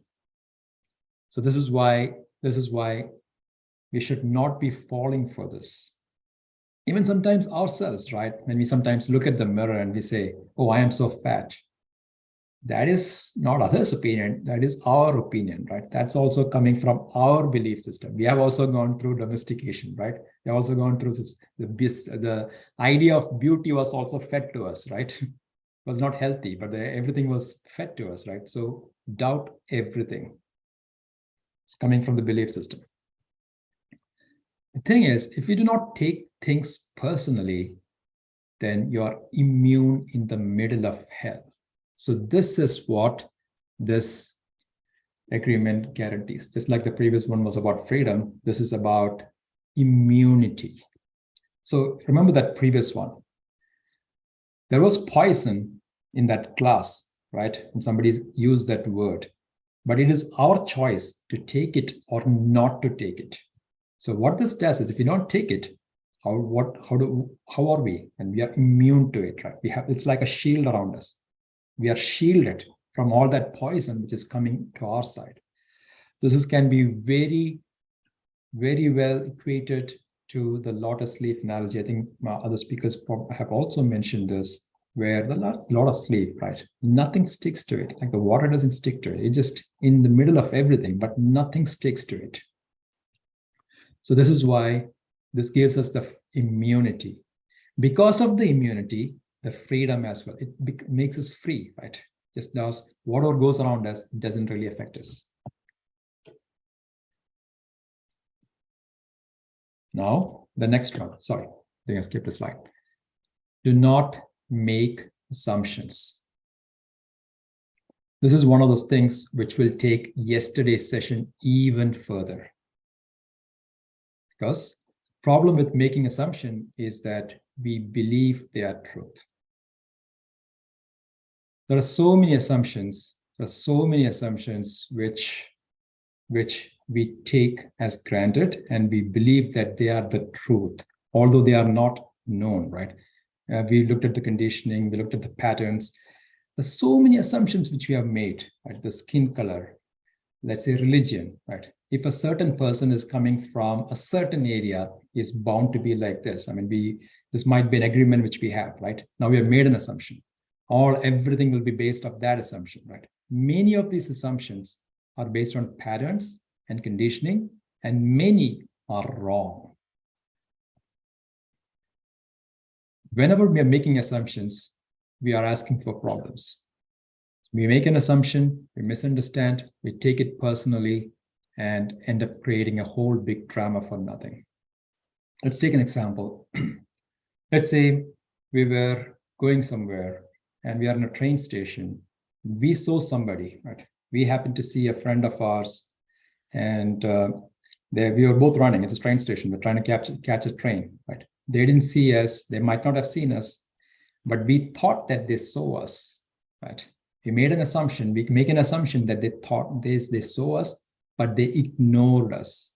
S4: So this is why we should not be falling for this. Even sometimes ourselves, right? When we sometimes look at the mirror and we say, oh, I am so fat. That is not others' opinion. That is our opinion, right? That's also coming from our belief system. We have also gone through domestication, right? We have also gone through this, the idea of beauty was also fed to us, right? It was not healthy, but everything was fed to us, right? So doubt everything. It's coming from the belief system. The thing is, if you do not take things personally, then you are immune in the middle of hell. So this is what this agreement guarantees. Just like the previous one was about freedom, this is about immunity. So remember that previous one. There was poison in that glass, right? And somebody used that word. But it is our choice to take it or not to take it. So what this does is, if you don't take it, how are we? And we are immune to it, right? It's like a shield around us. We are shielded from all that poison which is coming to our side. This can be very, very well equated to the lotus leaf analogy. I think other speakers have also mentioned this, where the lot of sleep, right? Nothing sticks to it. Like the water doesn't stick to it. It's just in the middle of everything, but nothing sticks to it. So this is why this gives us the immunity. Because of the immunity, the freedom as well. It makes us free, right? Just does whatever goes around us, doesn't really affect us. Now, the next one. Sorry, I think I skipped a slide. Do not make assumptions. This is one of those things which will take yesterday's session even further. Because problem with making assumption is that we believe they are truth. There are so many assumptions. Which we take as granted, and we believe that they are the truth, although they are not known, right? We looked at the conditioning, we looked at the patterns. There's so many assumptions which we have made, right? The skin color, let's say religion, right? If a certain person is coming from a certain area, is bound to be like this. I mean, this might be an agreement which we have, right? Now we have made an assumption. Everything will be based off that assumption, right? Many of these assumptions are based on patterns and conditioning, and many are wrong. Whenever we are making assumptions, we are asking for problems. We make an assumption, we misunderstand, we take it personally, and end up creating a whole big drama for nothing. Let's take an example. Let's say we were going somewhere and we are in a train station. We saw somebody, right? We happened to see a friend of ours, and we were both running. It's a train station. We're trying to catch a train, right? They didn't see us. They might not have seen us, but we thought that they saw us, right? We made an assumption. We make an assumption that they thought they saw us, but they ignored us,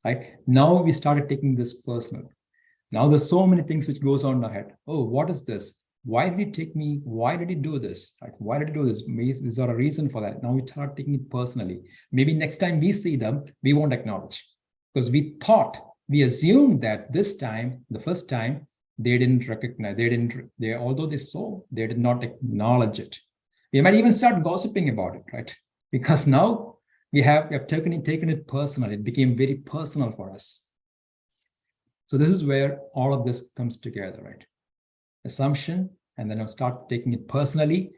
S4: right? Now we started taking this personal. Now there's so many things which goes on in our head. Oh, what is this? Why did he take me? Why did he do this? Like, why did he do this? Is there a reason for that? Now we start taking it personally. Maybe next time we see them, we won't acknowledge, because we assumed that this time, the first time, they didn't recognize, although they saw, they did not acknowledge it. We might even start gossiping about it, right? Because now we have taken it personal. It became very personal for us. So this is where all of this comes together, right? Assumption, and then I'll start taking it personally.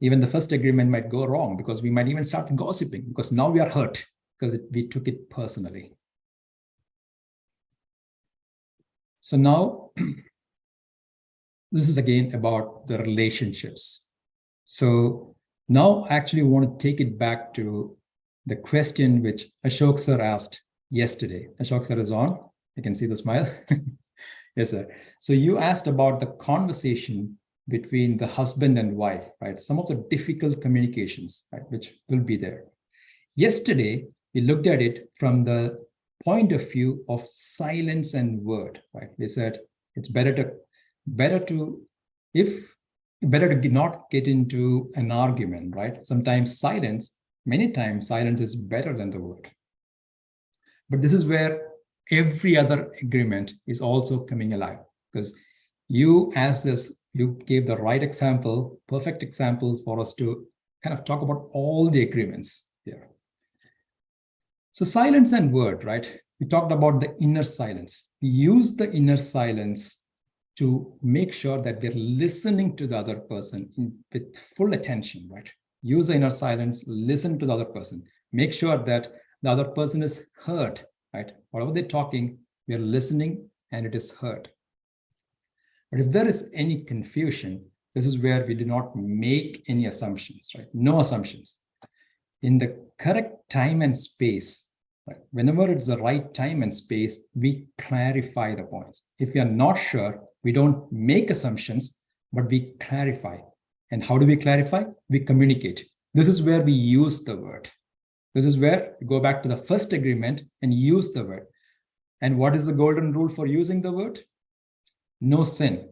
S4: Even the first agreement might go wrong, because we might even start gossiping, because now we are hurt because we took it personally. So now this is again about the relationships. So now actually we want to take it back to the question which Ashok sir asked yesterday. Ashok sir is on. You can see the smile. Yes, sir. So you asked about the conversation between the husband and wife, right? Some of the difficult communications, right, which will be there. Yesterday, we looked at it from the point of view of silence and word, right? We said it's better to not get into an argument, right? Many times silence is better than the word. But this is where every other agreement is also coming alive, because you gave the right example, perfect example for us to kind of talk about all the agreements here. So silence and word, right? We talked about the inner silence. We use the inner silence to make sure that we're listening to the other person with full attention, right? Use the inner silence, listen to the other person. Make sure that the other person is heard, right? Whatever they're talking, we are listening and it is heard. But if there is any confusion, this is where we do not make any assumptions, right? No assumptions. In the correct time and space, right? Whenever it's the right time and space, we clarify the points. If we are not sure, we don't make assumptions, but we clarify. And how do we clarify? We communicate. This is where we use the word. This is where we go back to the first agreement and use the word. And what is the golden rule for using the word? No sin.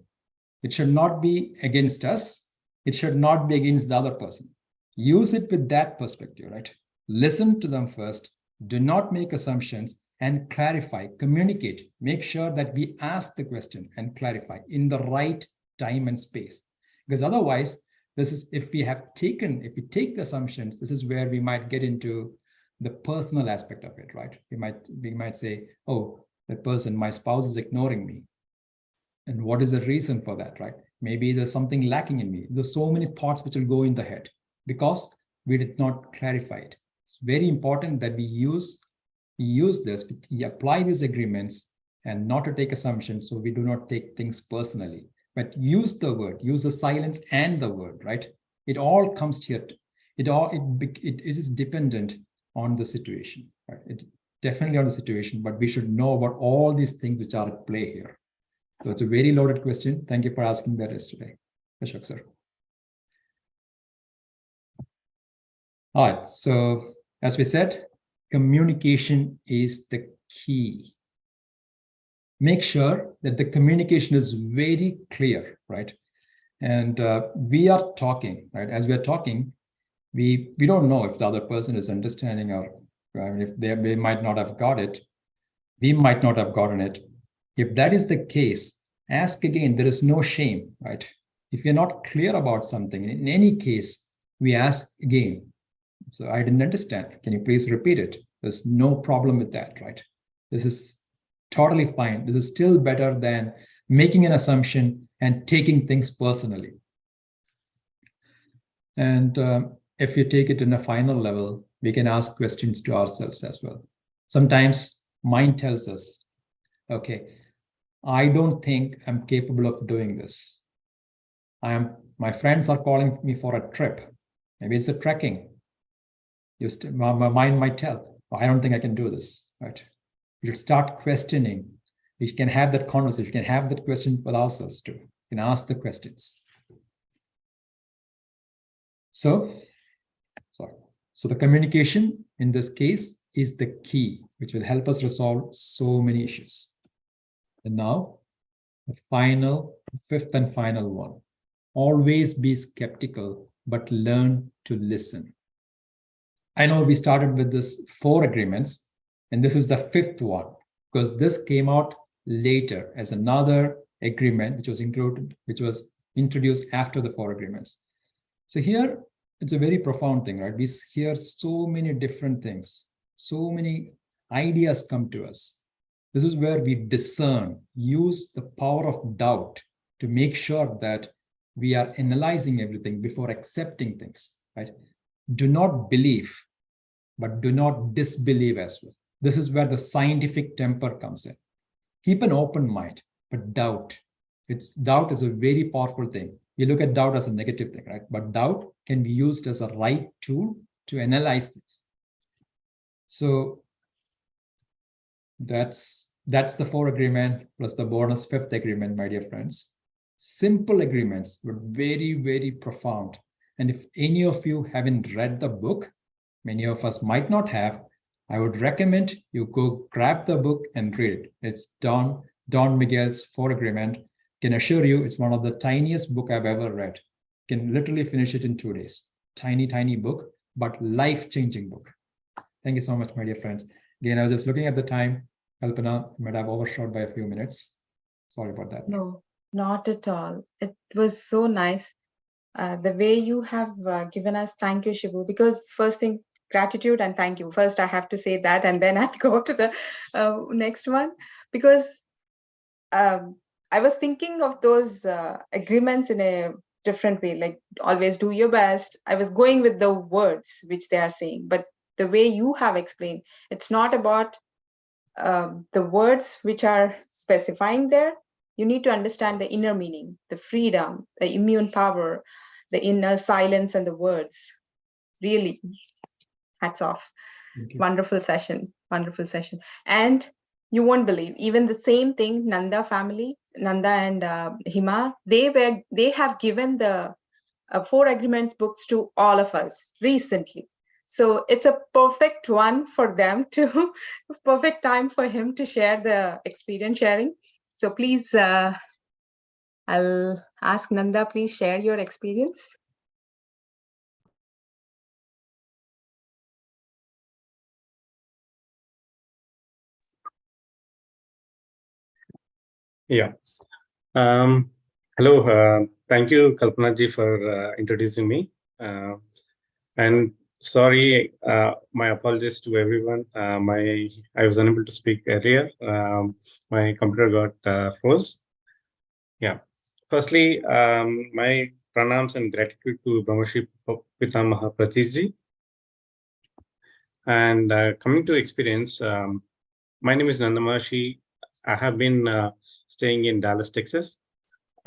S4: It should not be against us. It should not be against the other person. Use it with that perspective, right? Listen to them first. Do not make assumptions and clarify, communicate. Make sure that we ask the question and clarify in the right time and space. Because otherwise, this is if we take the assumptions, this is where we might get into the personal aspect of it, right? We might say, oh, that person, my spouse is ignoring me. And what is the reason for that, right? Maybe there's something lacking in me. There's so many thoughts which will go in the head because we did not clarify it. It's very important that we use this, we apply these agreements and not to take assumptions, so we do not take things personally. But use the word, use the silence and the word, right? It all comes here. It is dependent on the situation, right? It definitely on the situation, but we should know about all these things which are at play here. So it's a very loaded question. Thank you for asking that yesterday, Ashok sir. All right, so as we said, communication is the key. Make sure that the communication is very clear, right? And we are talking, right? As we are talking, we don't know if the other person is understanding or if they might not have got it. We might not have gotten it. If that is the case, ask again. There is no shame, right? If you're not clear about something, in any case, we ask again. So I didn't understand. Can you please repeat it? There's no problem with that, right? This is totally fine. This is still better than making an assumption and taking things personally. And if you take it in a final level, we can ask questions to ourselves as well. Sometimes mind tells us, okay, I don't think I'm capable of doing this. My friends are calling me for a trip. Maybe it's a trekking. My mind might tell, I don't think I can do this, right? We should start questioning. We can have that conversation. We can have that question with ourselves too. We can ask the questions. So the communication in this case is the key, which will help us resolve so many issues. And now, the fifth and final one. Always be skeptical, but learn to listen. I know we started with this 4 agreements, and this is the 5th one, because this came out later as another agreement, which was introduced after the 4 agreements. So here, it's a very profound thing, right? We hear so many different things, so many ideas come to us. This is where we discern, use the power of doubt to make sure that we are analyzing everything before accepting things, right? Do not believe, but do not disbelieve as well. This is where the scientific temper comes in. Keep an open mind, but doubt. Doubt is a very powerful thing. You look at doubt as a negative thing, right? But doubt can be used as a right tool to analyze this. So that's the 4 agreement plus the bonus 5th agreement, my dear friends. Simple agreements, but very, very profound. And if any of you haven't read the book, many of us might not have, I would recommend you go grab the book and read it. It's Don Miguel's 4 Agreement. Can assure you it's one of the tiniest book I've ever read. Can literally finish it in 2 days. Tiny, tiny book, but life-changing book. Thank you so much, my dear friends. Again, I was just looking at the time. Kalpana might have overshot by a few minutes. Sorry about that.
S1: No, not at all. It was so nice. The way you have given us, thank you, Shibu, because first thing, gratitude and thank you. First, I have to say that, and then I'll go to the next one, because I was thinking of those agreements in a different way, like always do your best. I was going with the words which they are saying, but the way you have explained. It's not about the words which are specifying there. You need to understand the inner meaning, the freedom, the immune power, the inner silence and the words. Really, hats off. Wonderful session, wonderful session. And you won't believe, even the same thing, Nanda family, Nanda and Hima, they have given the 4 agreements books to all of us recently. So it's a perfect one for them to, perfect time for him to share the experience sharing. So please, I'll ask Nanda, please share your experience.
S3: Yeah. Hello. Thank you, Kalpana ji, for introducing me. And sorry, my apologies to everyone. I was unable to speak earlier. My computer got froze. Yeah. Firstly, my pranams and gratitude to Brahmarshi Pitamaha Pratik ji. And coming to experience, my name is Nanda Maharshi. I have been staying in Dallas, Texas.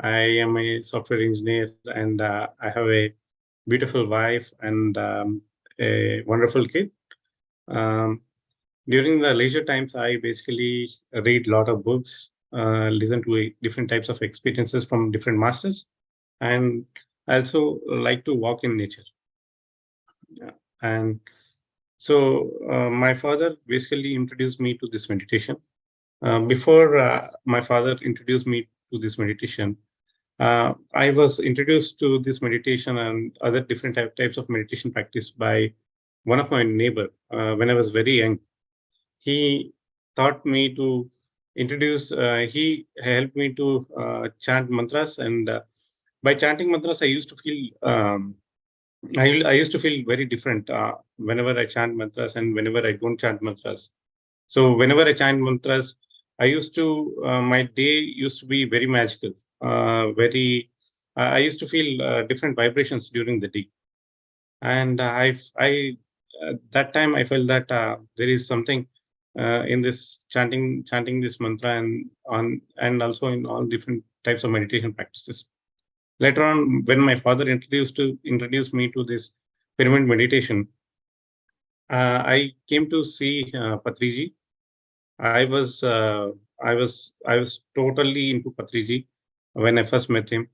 S3: I am a software engineer, and I have a beautiful wife and a wonderful kid. During the leisure times, I basically read a lot of books, listen to different types of experiences from different masters, and I also like to walk in nature. Yeah. And so my father basically introduced me to this meditation. Before my father introduced me to this meditation, I was introduced to this meditation and other different types of meditation practice by one of my neighbor when I was very young. He taught me to he helped me to chant mantras, and by chanting mantras, I used to feel I used to feel very different whenever I chant mantras and whenever I don't chant mantras. So whenever I chant mantras, I used to my day used to be very magical. I used to feel different vibrations during the day, and I that time I felt that there is something in this chanting this mantra and also in all different types of meditation practices. Later on, when my father introduced me to this pyramid meditation, I came to see Patriji. I was totally into Patriji when I first met him.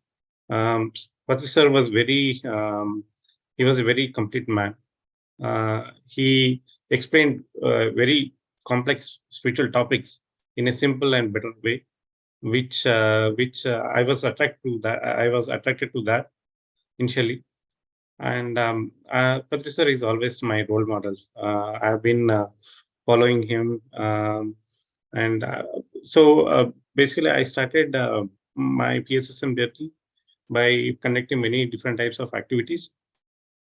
S3: Patri sir was he was a very complete man. He explained very complex spiritual topics in a simple and better way, which I was attracted to that. I was attracted to that initially, and Patri sir is always my role model. I've been following him, and so basically, I started my PSSM journey by conducting many different types of activities.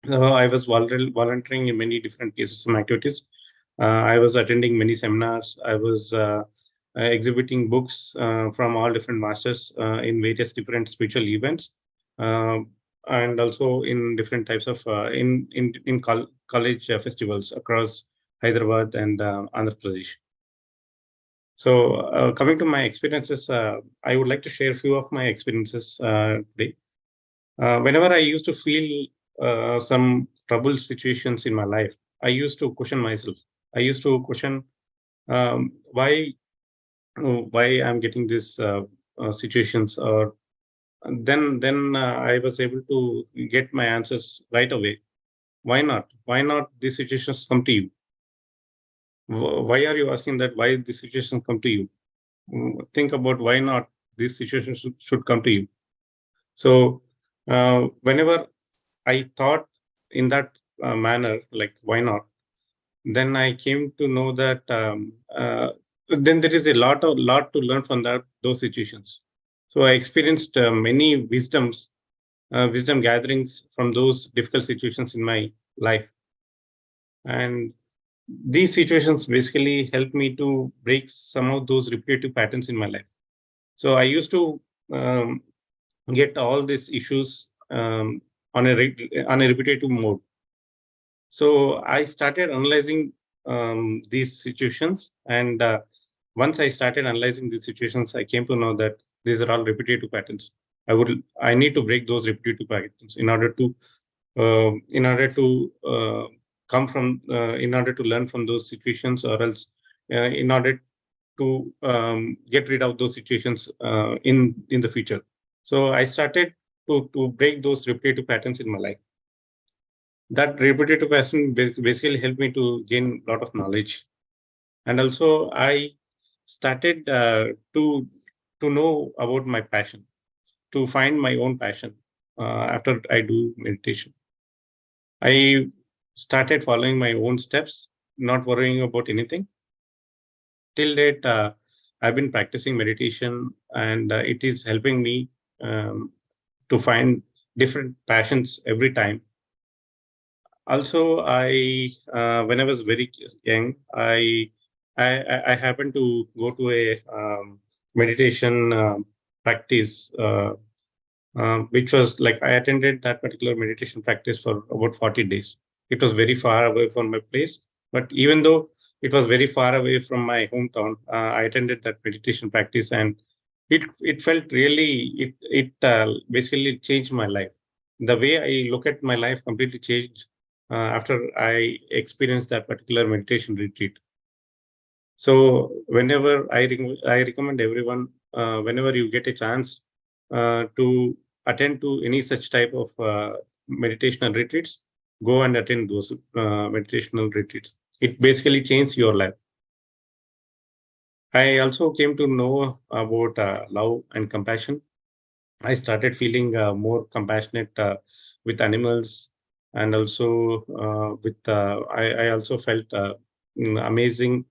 S3: I was volunteering in many different PSSM activities. I was attending many seminars. I was exhibiting books from all different masters in various different spiritual events, and also in different types of college festivals across Hyderabad and Andhra Pradesh. So coming to my experiences, I would like to share a few of my experiences today. Whenever I used to feel some troubled situations in my life, I used to question myself. I used to question why I'm getting these situations, or then I was able to get my answers right away. Why not? Why not these situations come to you? Why are you asking that? Why these situations come to you? Think about why not these situations should come to you. So whenever I thought in that manner, like why not? Then I came to know that then there is a lot to learn from those situations. So I experienced many wisdom gatherings from those difficult situations in my life, and these situations basically helped me to break some of those repetitive patterns in my life. So I used to get all these issues on a repetitive mode. So I started analyzing these situations, and once I started analyzing these situations, I came to know that these are all repetitive patterns. I need to break those repetitive patterns in order to in order to learn from those situations, or else in order to get rid of those situations in the future. So I started to break those repetitive patterns in my life. That repetitive pattern basically helped me to gain a lot of knowledge, and also I started to know about my passion, to find my own passion after I do meditation. I started following my own steps, not worrying about anything. Till date, I've been practicing meditation, and it is helping me um, to find different passions every time. Also, when I was very young, I happened to go to a meditation practice, which was like I attended that particular meditation practice for about 40 days. It was very far away from my place, but even though it was very far away from my hometown, I attended that meditation practice, and it felt really it basically changed my life. The way I look at my life completely changed after I experienced that particular meditation retreat. So whenever I recommend everyone, whenever you get a chance to attend to any such type of meditational retreats, go and attend those meditational retreats. It basically changes your life. I also came to know about love and compassion. I started feeling more compassionate with animals, and also I also felt amazing.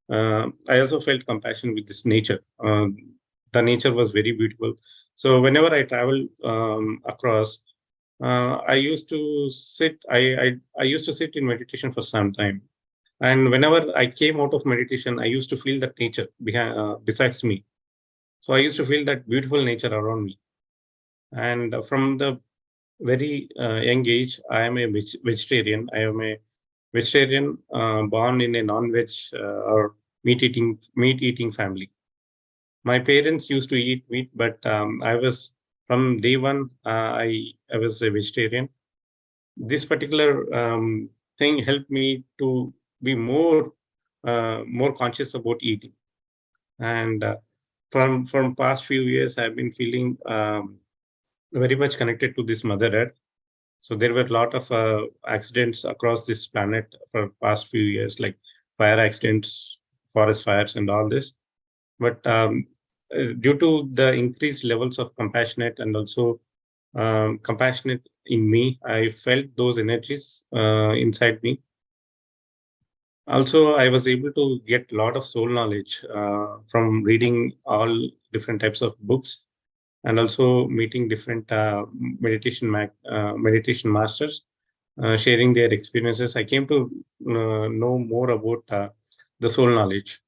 S3: I also felt compassion with this nature. The nature was very beautiful. So whenever I travel across, I used to sit. I used to sit in meditation for some time, and whenever I came out of meditation, I used to feel that nature behind besides me. So I used to feel that beautiful nature around me. And from the very young age, I am a vegetarian. I am a vegetarian born in a non-veg or meat eating family. My parents used to eat meat, but I was from day one. I was a vegetarian. This particular thing helped me to be more conscious about eating. And from past few years, I've been feeling very much connected to this Mother Earth. So there were a lot of accidents across this planet for past few years, like fire accidents, forest fires, and all this. But due to the increased levels of compassionate and also compassionate in me, I felt those energies inside me. Also, I was able to get a lot of soul knowledge from reading all different types of books, and also meeting different meditation masters, sharing their experiences. I came to know more about the soul knowledge.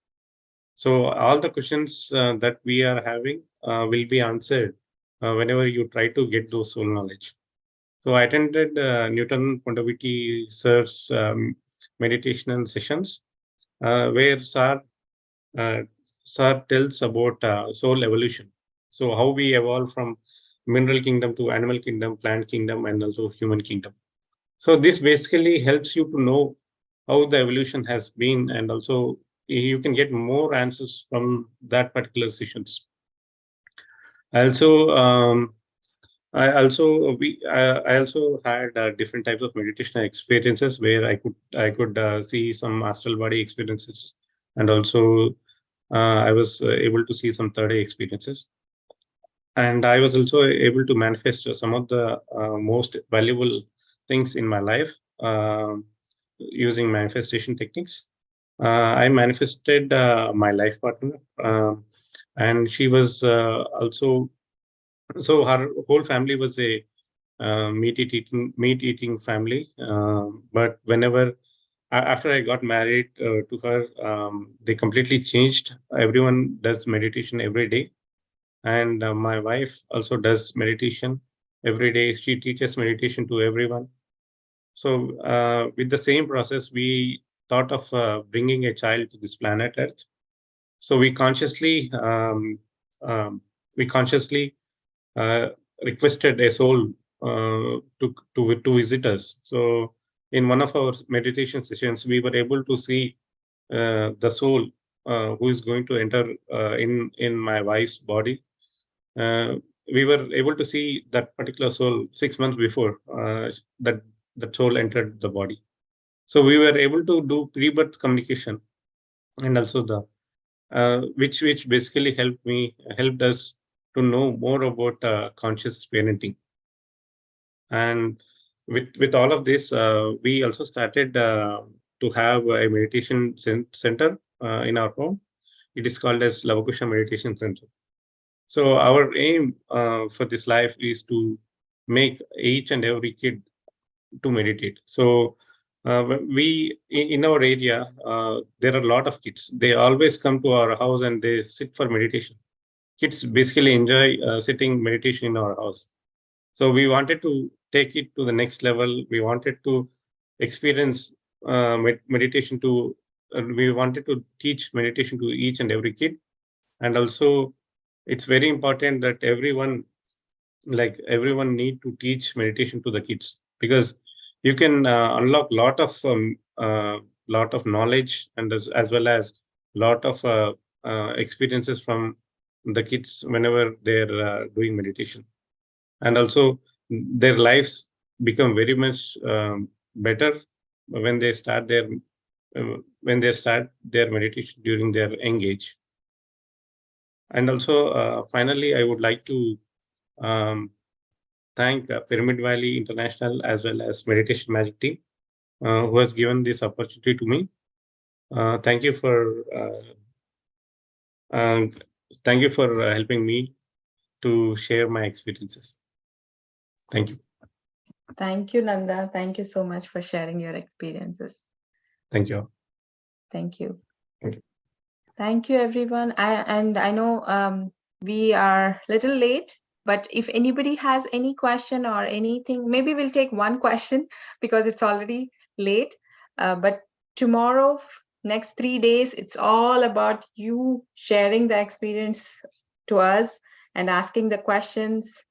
S3: So all the questions that we are having will be answered whenever you try to get those soul knowledge. So I attended Newton Pondaviti sir's meditational sessions, where uh, Sir tells about soul evolution. So how we evolve from mineral kingdom to animal kingdom, plant kingdom, and also human kingdom. So this basically helps you to know how the evolution has been, and also you can get more answers from that particular sessions. Also, I also had different types of meditation experiences where I could see some astral body experiences, and also I was able to see some third eye experiences, and I was also able to manifest some of the most valuable things in my life using manifestation techniques. I manifested my life partner, and she was also, so her whole family was a meat eating family. But whenever after I got married to her, they completely changed. Everyone does meditation every day, and my wife also does meditation every day. She teaches meditation to everyone. So with the same process, we thought of bringing a child to this planet Earth. So we consciously uh, requested a soul to visit us. So in one of our meditation sessions, we were able to see the soul who is going to enter in my wife's body. We were able to see that particular soul 6 months before that soul entered the body. So we were able to do pre-birth communication, and also the which basically helped us to know more about conscious parenting. And with all of this, we also started to have a meditation center in our home. It is called as Lavakusha Meditation Center. So our aim for this life is to make each and every kid to meditate. So in our area, there are a lot of kids. They always come to our house and they sit for meditation. Kids basically enjoy sitting meditation in our house. So we wanted to take it to the next level. We wanted to experience meditation to. We wanted to teach meditation to each and every kid, and also it's very important that everyone need to teach meditation to the kids, because you can unlock lot of knowledge, and as well as lot of experiences from the kids whenever they're doing meditation. And also their lives become very much better when they start their meditation during their young age. And also finally, I would like to um, thank Pyramid Valley International as well as Meditation Magic team who has given this opportunity to me. Thank you for helping me to share my experiences. Thank you.
S1: Thank you, Nanda. Thank you so much for sharing your experiences.
S3: Thank you.
S1: Thank you.
S3: Thank you.
S1: Thank you, everyone. I know we are a little late, but if anybody has any question or anything, maybe we'll take one question because it's already late. But tomorrow, next 3 days, it's all about you sharing the experience to us and asking the questions.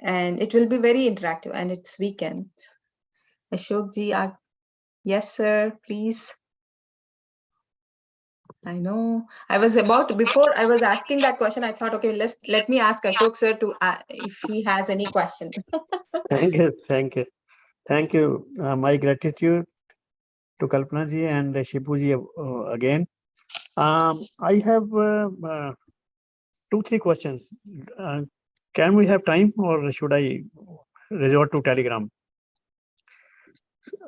S1: And it will be very interactive, and it's weekends. Ashok ji, yes, sir, please. I know. I was before I was asking that question, I thought, okay, let me ask Ashok sir to if he has any question.
S5: Thank you. My gratitude to Kalpana ji and Shibu ji again. I have 2-3 questions. Can we have time, or should I resort to Telegram?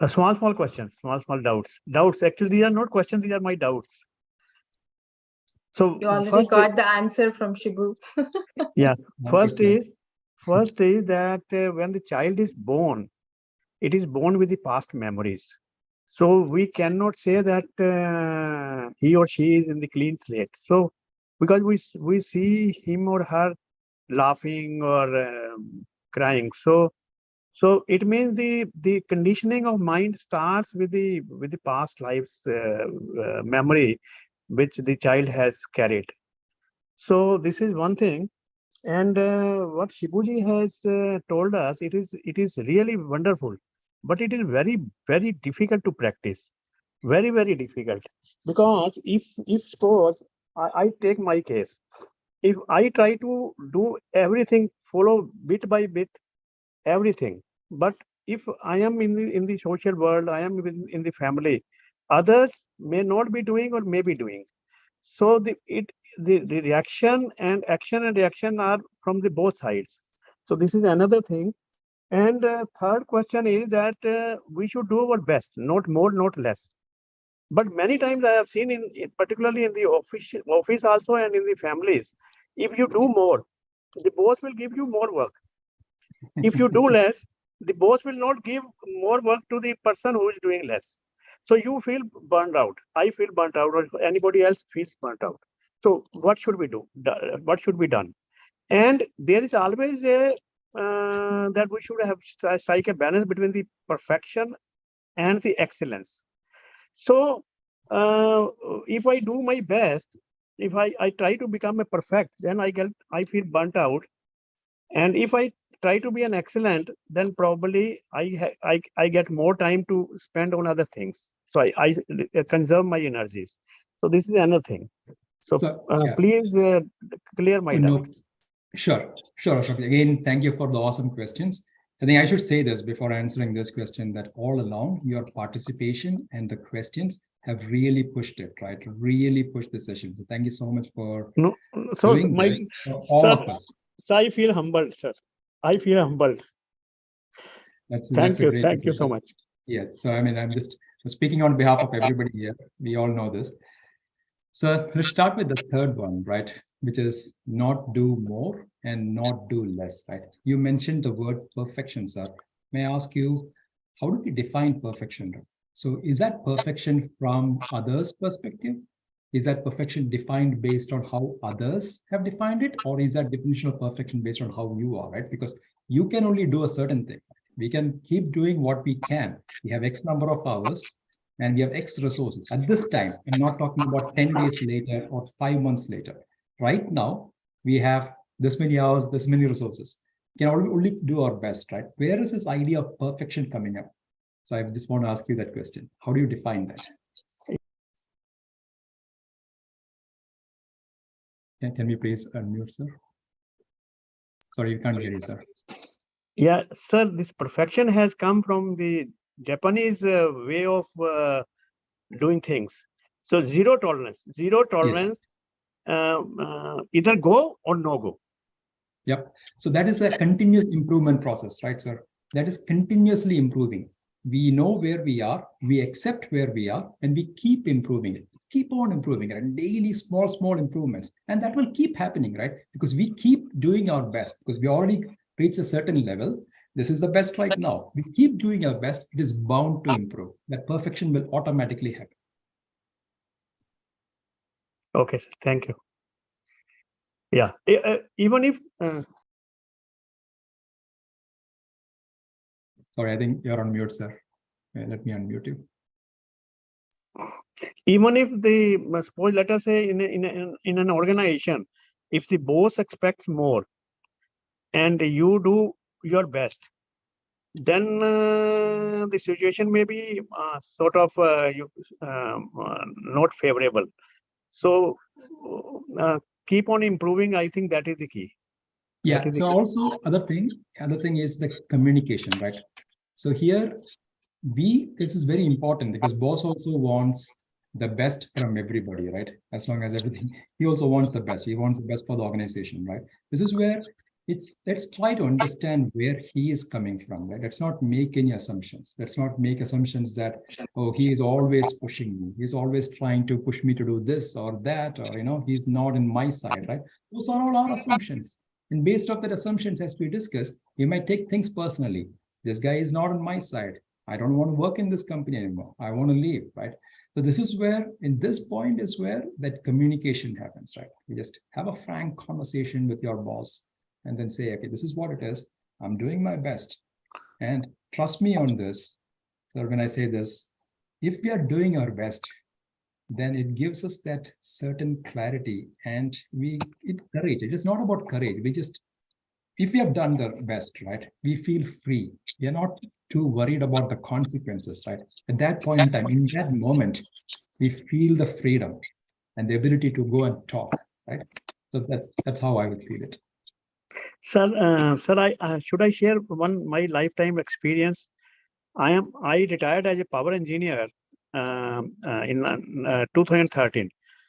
S5: Small questions, small doubts. Actually, these are not questions, these are my doubts. So
S1: you already got the answer from Shibu.
S5: Yeah, first is that when the child is born, it is born with the past memories. So we cannot say that he or she is in the clean slate. So because we see him or her laughing or crying, so it means the conditioning of mind starts with the past life's memory which the child has carried. So this is one thing. And what Shibuji has told us, it is really wonderful, but it is very, very difficult to practice. Very, very difficult. Because if suppose I take my case, if I try to do everything, follow bit by bit, everything, but if I am in the social world, I am in the family, others may not be doing or may be doing. So the reaction and action and reaction are from the both sides. So this is another thing. And third question is that we should do our best, not more, not less. But many times I have seen particularly in the office also and in the families, if you do more, the boss will give you more work. If you do less, the boss will not give more work to the person who is doing less. So you feel burned out. I feel burnt out, or anybody else feels burnt out. So what should we do? What should be done? And there is always a that we should have strike a balance between the perfection and the excellence. So if I do my best, if I try to become a perfect, then I feel burnt out. And if I try to be an excellent, then probably I get more time to spend on other things. So I conserve my energies. So this is another thing. So,
S4: yeah.
S5: please clear my doubts.
S4: Sure. Ashok. Again, thank you for the awesome questions. I think I should say this before answering this question, that all along your participation and the questions have really pushed it, right? Really pushed the session. So thank you so much for doing that for all of us.
S5: So I feel humbled, sir. I feel humbled. Thank you. Thank you so much.
S4: Yes. So, I mean, I'm just speaking on behalf of everybody here. We all know this. So let's start with the third one, right? Which is not do more and not do less, right? You mentioned the word perfection, sir. May I ask you, how do we define perfection? So is that perfection from others' perspective? Is that perfection defined based on how others have defined it? Or is that definition of perfection based on how you are, right? Because you can only do a certain thing. We can keep doing what we can. We have X number of hours and we have X resources. At this time, I'm not talking about 10 days later or 5 months later. Right now, we have this many hours, this many resources. We can only do our best, right? Where is this idea of perfection coming up? So I just want to ask you that question. How do you define that? Can we please unmute, sir? Sorry, we can't hear you, sir.
S5: Yeah, sir, this perfection has come from the Japanese way of doing things. So zero tolerance,
S4: Yes.
S5: Either go or no go.
S4: Yep. So that is a continuous improvement process, right, sir? That is continuously improving. We know where we are, we accept where we are, and we keep improving it. Keep on improving it, and daily small improvements. And that will keep happening, right? Because we keep doing our best, because we already reached a certain level. This is the best right now. We keep doing our best, it is bound to improve. That perfection will automatically happen.
S5: Okay, sir. Thank you. Yeah, even if
S4: sorry, I think you're on mute, sir. Let me unmute you.
S5: Even if the suppose, let us say in an organization, if the boss expects more and you do your best, then the situation may be sort of not favorable. So keep on improving. I think that is the key.
S4: Yeah. So also other thing is the communication, right? So here this is very important because boss also wants the best from everybody, right? As long as everything, he also wants the best. He wants the best for the organization, right? This is where let's try to understand where he is coming from, right? Let's not make any assumptions. Let's not make assumptions that, oh, he is always pushing me. He's always trying to push me to do this or that, or, he's not in my side, right? Those are all our assumptions. And based off that assumptions, as we discussed, we might take things personally. This guy is not on my side. I don't want to work in this company anymore. I want to leave, right? So this is where, in this point is where that communication happens, right? You just have a frank conversation with your boss and then say, okay, this is what it is. I'm doing my best. And trust me on this. So when I say this, if we are doing our best, then it gives us that certain clarity and courage. It is not about courage. If we have done the best, right, we feel free. We are not too worried about the consequences, right? At that point in time, in that moment, we feel the freedom and the ability to go and talk, right? So that's how I would feel it.
S5: Sir, should I share my lifetime experience? I retired as a power engineer in 2013.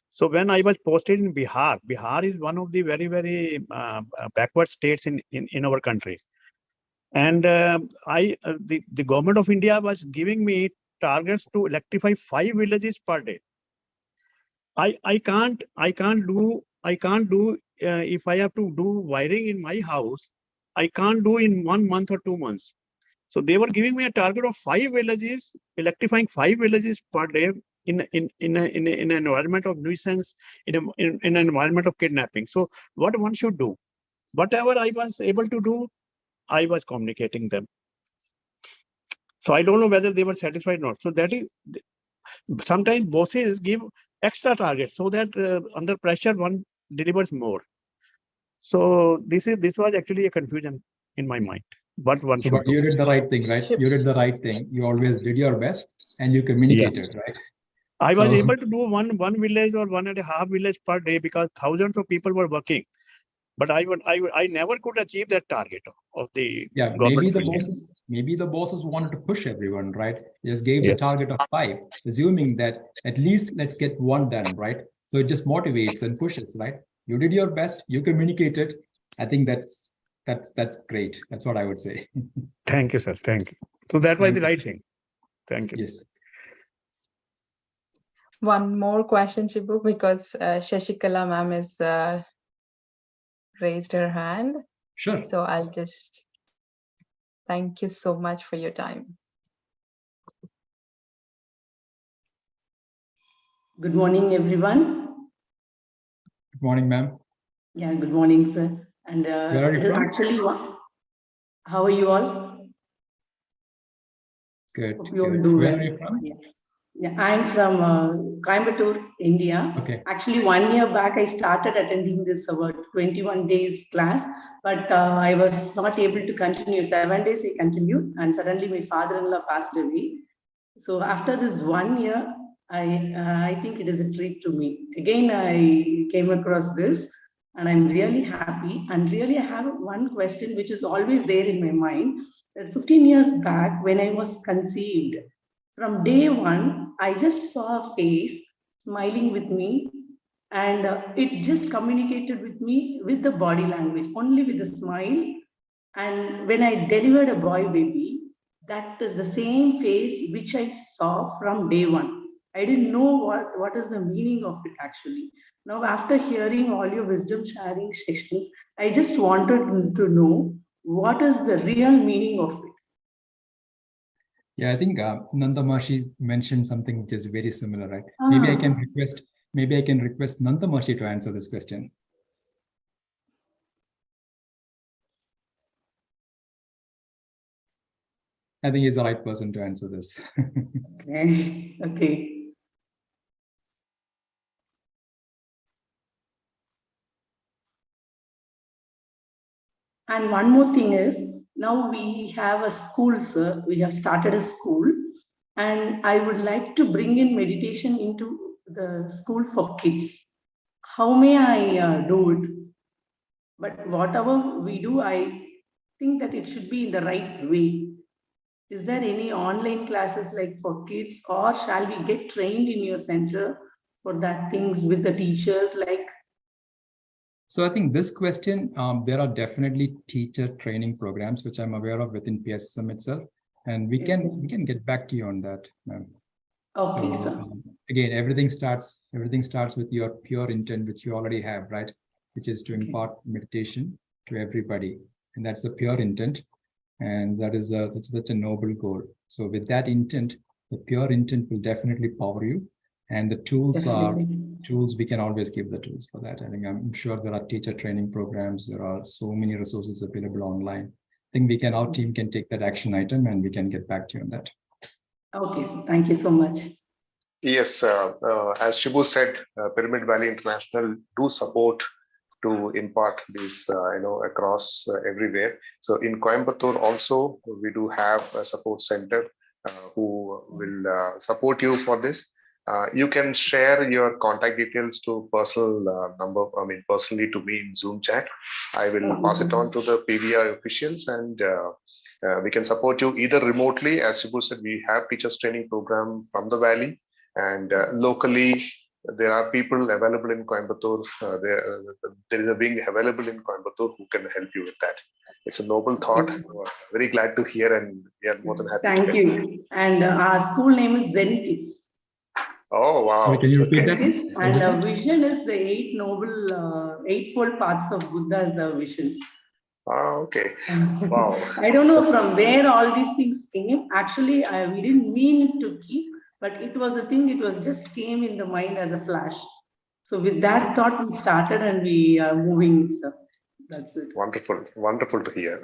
S5: So when I was posted in Bihar is one of the very, very backward states in our country. And the government of India was giving me targets to electrify 5 villages per day. I can't do if I have to do wiring in my house, I can't do in 1 month or 2 months. So they were giving me a target of 5 villages, electrifying 5 villages per day in an environment of nuisance, in an environment of kidnapping. So what one should do? Whatever I was able to do, I was communicating them. So I don't know whether they were satisfied or not. So that is, sometimes bosses give extra targets so that under pressure one delivers more. So this was actually a confusion in my mind. What one
S4: So,
S5: should
S4: but you
S5: do.
S4: did the right thing, right? You did the right thing. You always did your best and you communicated, right?
S5: I was
S4: So-
S5: able to do one village or 1.5 village per day because thousands of people were working. But I never could achieve that target of the
S4: maybe
S5: government.
S4: the bosses wanted to push everyone, right? Just gave
S5: Yeah.
S4: the target of 5, assuming that at least let's get 1 done, right? So it just motivates and pushes, right? You did your best, you communicated. I think that's great. That's what I would say.
S5: Thank you, sir. Thank you. So that was
S4: Thank
S5: the
S4: you.
S5: right thing. Thank you.
S4: Yes.
S1: One more question, Shibu, because Shashikala ma'am is raised her hand.
S4: Sure.
S1: So I'll just thank you so much for your time.
S6: Good morning, everyone.
S4: Good morning, ma'am.
S6: Yeah, good morning, sir. And
S4: Where are you from?
S6: actually, how are you all?
S4: Good.
S6: Hope you all
S4: Good.
S6: do
S4: Where
S6: well.
S4: are you from?
S6: Yeah, I'm from Coimbatore, India.
S4: Okay.
S6: Actually, 1 year back, I started attending this about 21 days class, but I was not able to continue. 7 days I continued, and suddenly my father-in-law passed away. So after this 1 year, I think it is a treat to me. Again, I came across this, and I'm really happy. And really, I have one question which is always there in my mind. That 15 years back, when I was conceived, from day one, I just saw a face smiling with me, and it just communicated with me with the body language, only with a smile. And when I delivered a boy baby, that is the same face which I saw from day one. I didn't know what is the meaning of it actually. Now, after hearing all your wisdom sharing sessions, I just wanted to know what is the real meaning of it.
S4: Yeah, I think Nanda Maharshi mentioned something which is very similar, right? Maybe I can request Nanda Maharshi to answer this question. I think he's the right person to answer this.
S6: Okay. Okay. And one more thing is, now we have a school, sir. We have started a school, and I would like to bring in meditation into the school for kids. How may I do it? But whatever we do, I think that it should be in the right way. Is there any online classes like for kids, or shall we get trained in your center for that things with the teachers like?
S4: So I think this question, there are definitely teacher training programs which I'm aware of within PSSM itself, and we can get back to you on that, ma'am.
S6: Okay,
S4: so,
S6: sir.
S4: Again, everything starts with your pure intent, which you already have, right? Which is to impart meditation to everybody, and that's the pure intent, and that's such a noble goal. So with that intent, the pure intent will definitely power you, and the tools we can always give the tools for that. I think I'm sure there are teacher training programs. There are so many resources available online. I think our team can take that action item and we can get back to you on that.
S6: Okay, sir. Thank you so much.
S2: Yes, as Shibu said, Pyramid Valley International do support to impart this, across everywhere. So in Coimbatore also, we do have a support center who will support you for this. You can share your contact details to personally to me in Zoom chat. I will pass it on to the PVI officials, and we can support you either remotely. As Shibu said, we have teachers training program from the Valley, and locally there are people available in Coimbatore. There is a wing available in Coimbatore who can help you with that. It's a noble thought. We're very glad to hear, and we are more than happy.
S6: Thank you. And our school name is Zen Kids.
S2: Oh wow!
S4: Sorry, can you repeat that?
S6: And our vision is the eightfold paths of Buddha is the vision.
S2: Okay. Wow.
S6: I don't know from where all these things came. Actually, we didn't mean it to keep, but it was a thing. It was just came in the mind as a flash. So with that thought, we started and we are moving. So that's it.
S2: Wonderful. Wonderful to hear.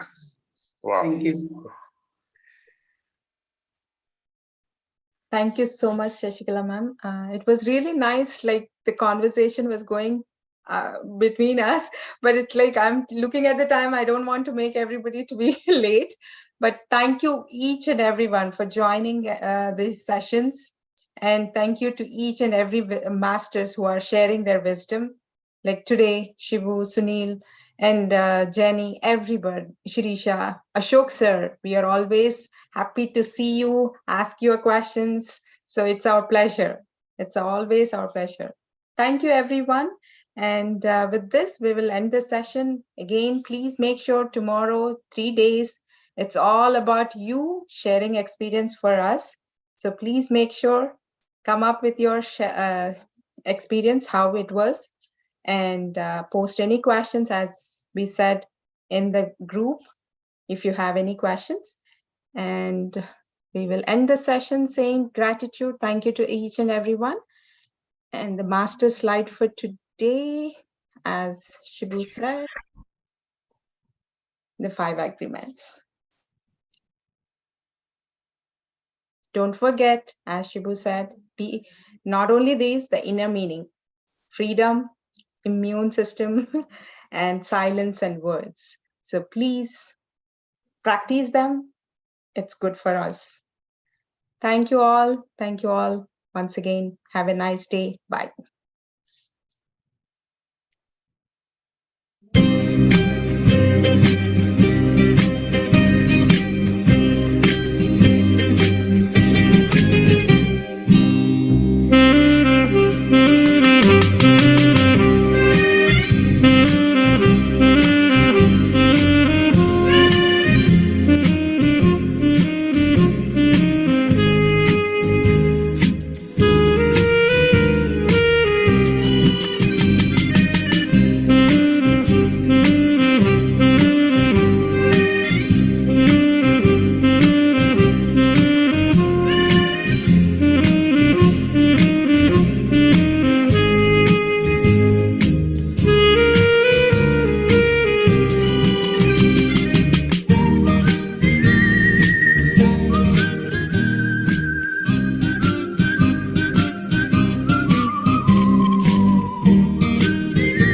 S2: Wow.
S6: Thank you.
S1: Thank you so much, Shashikala ma'am. It was really nice, like the conversation was going between us, but it's like I'm looking at the time. I don't want to make everybody to be late, but thank you each and everyone for joining these sessions. And thank you to each and every masters who are sharing their wisdom. Like today, Shibu, Sunil, and Jenny, everybody, Shirisha, Ashok sir, we are always happy to see you, ask your questions. So it's our pleasure. It's always our pleasure. Thank you, everyone. And with this, we will end the session. Again, please make sure tomorrow, 3 days, it's all about you sharing experience for us. So please make sure, come up with your experience, how it was, and post any questions, as we said in the group, if you have any questions. And we will end the session saying gratitude. Thank you to each and everyone. And the master slide for today, as Shibu said, the 5 agreements. Don't forget, as Shibu said, be not only these, the inner meaning, freedom, immune system, and silence and words. So please practice them. It's good for us. Thank you all. Thank you all once again. Have a nice day. Bye.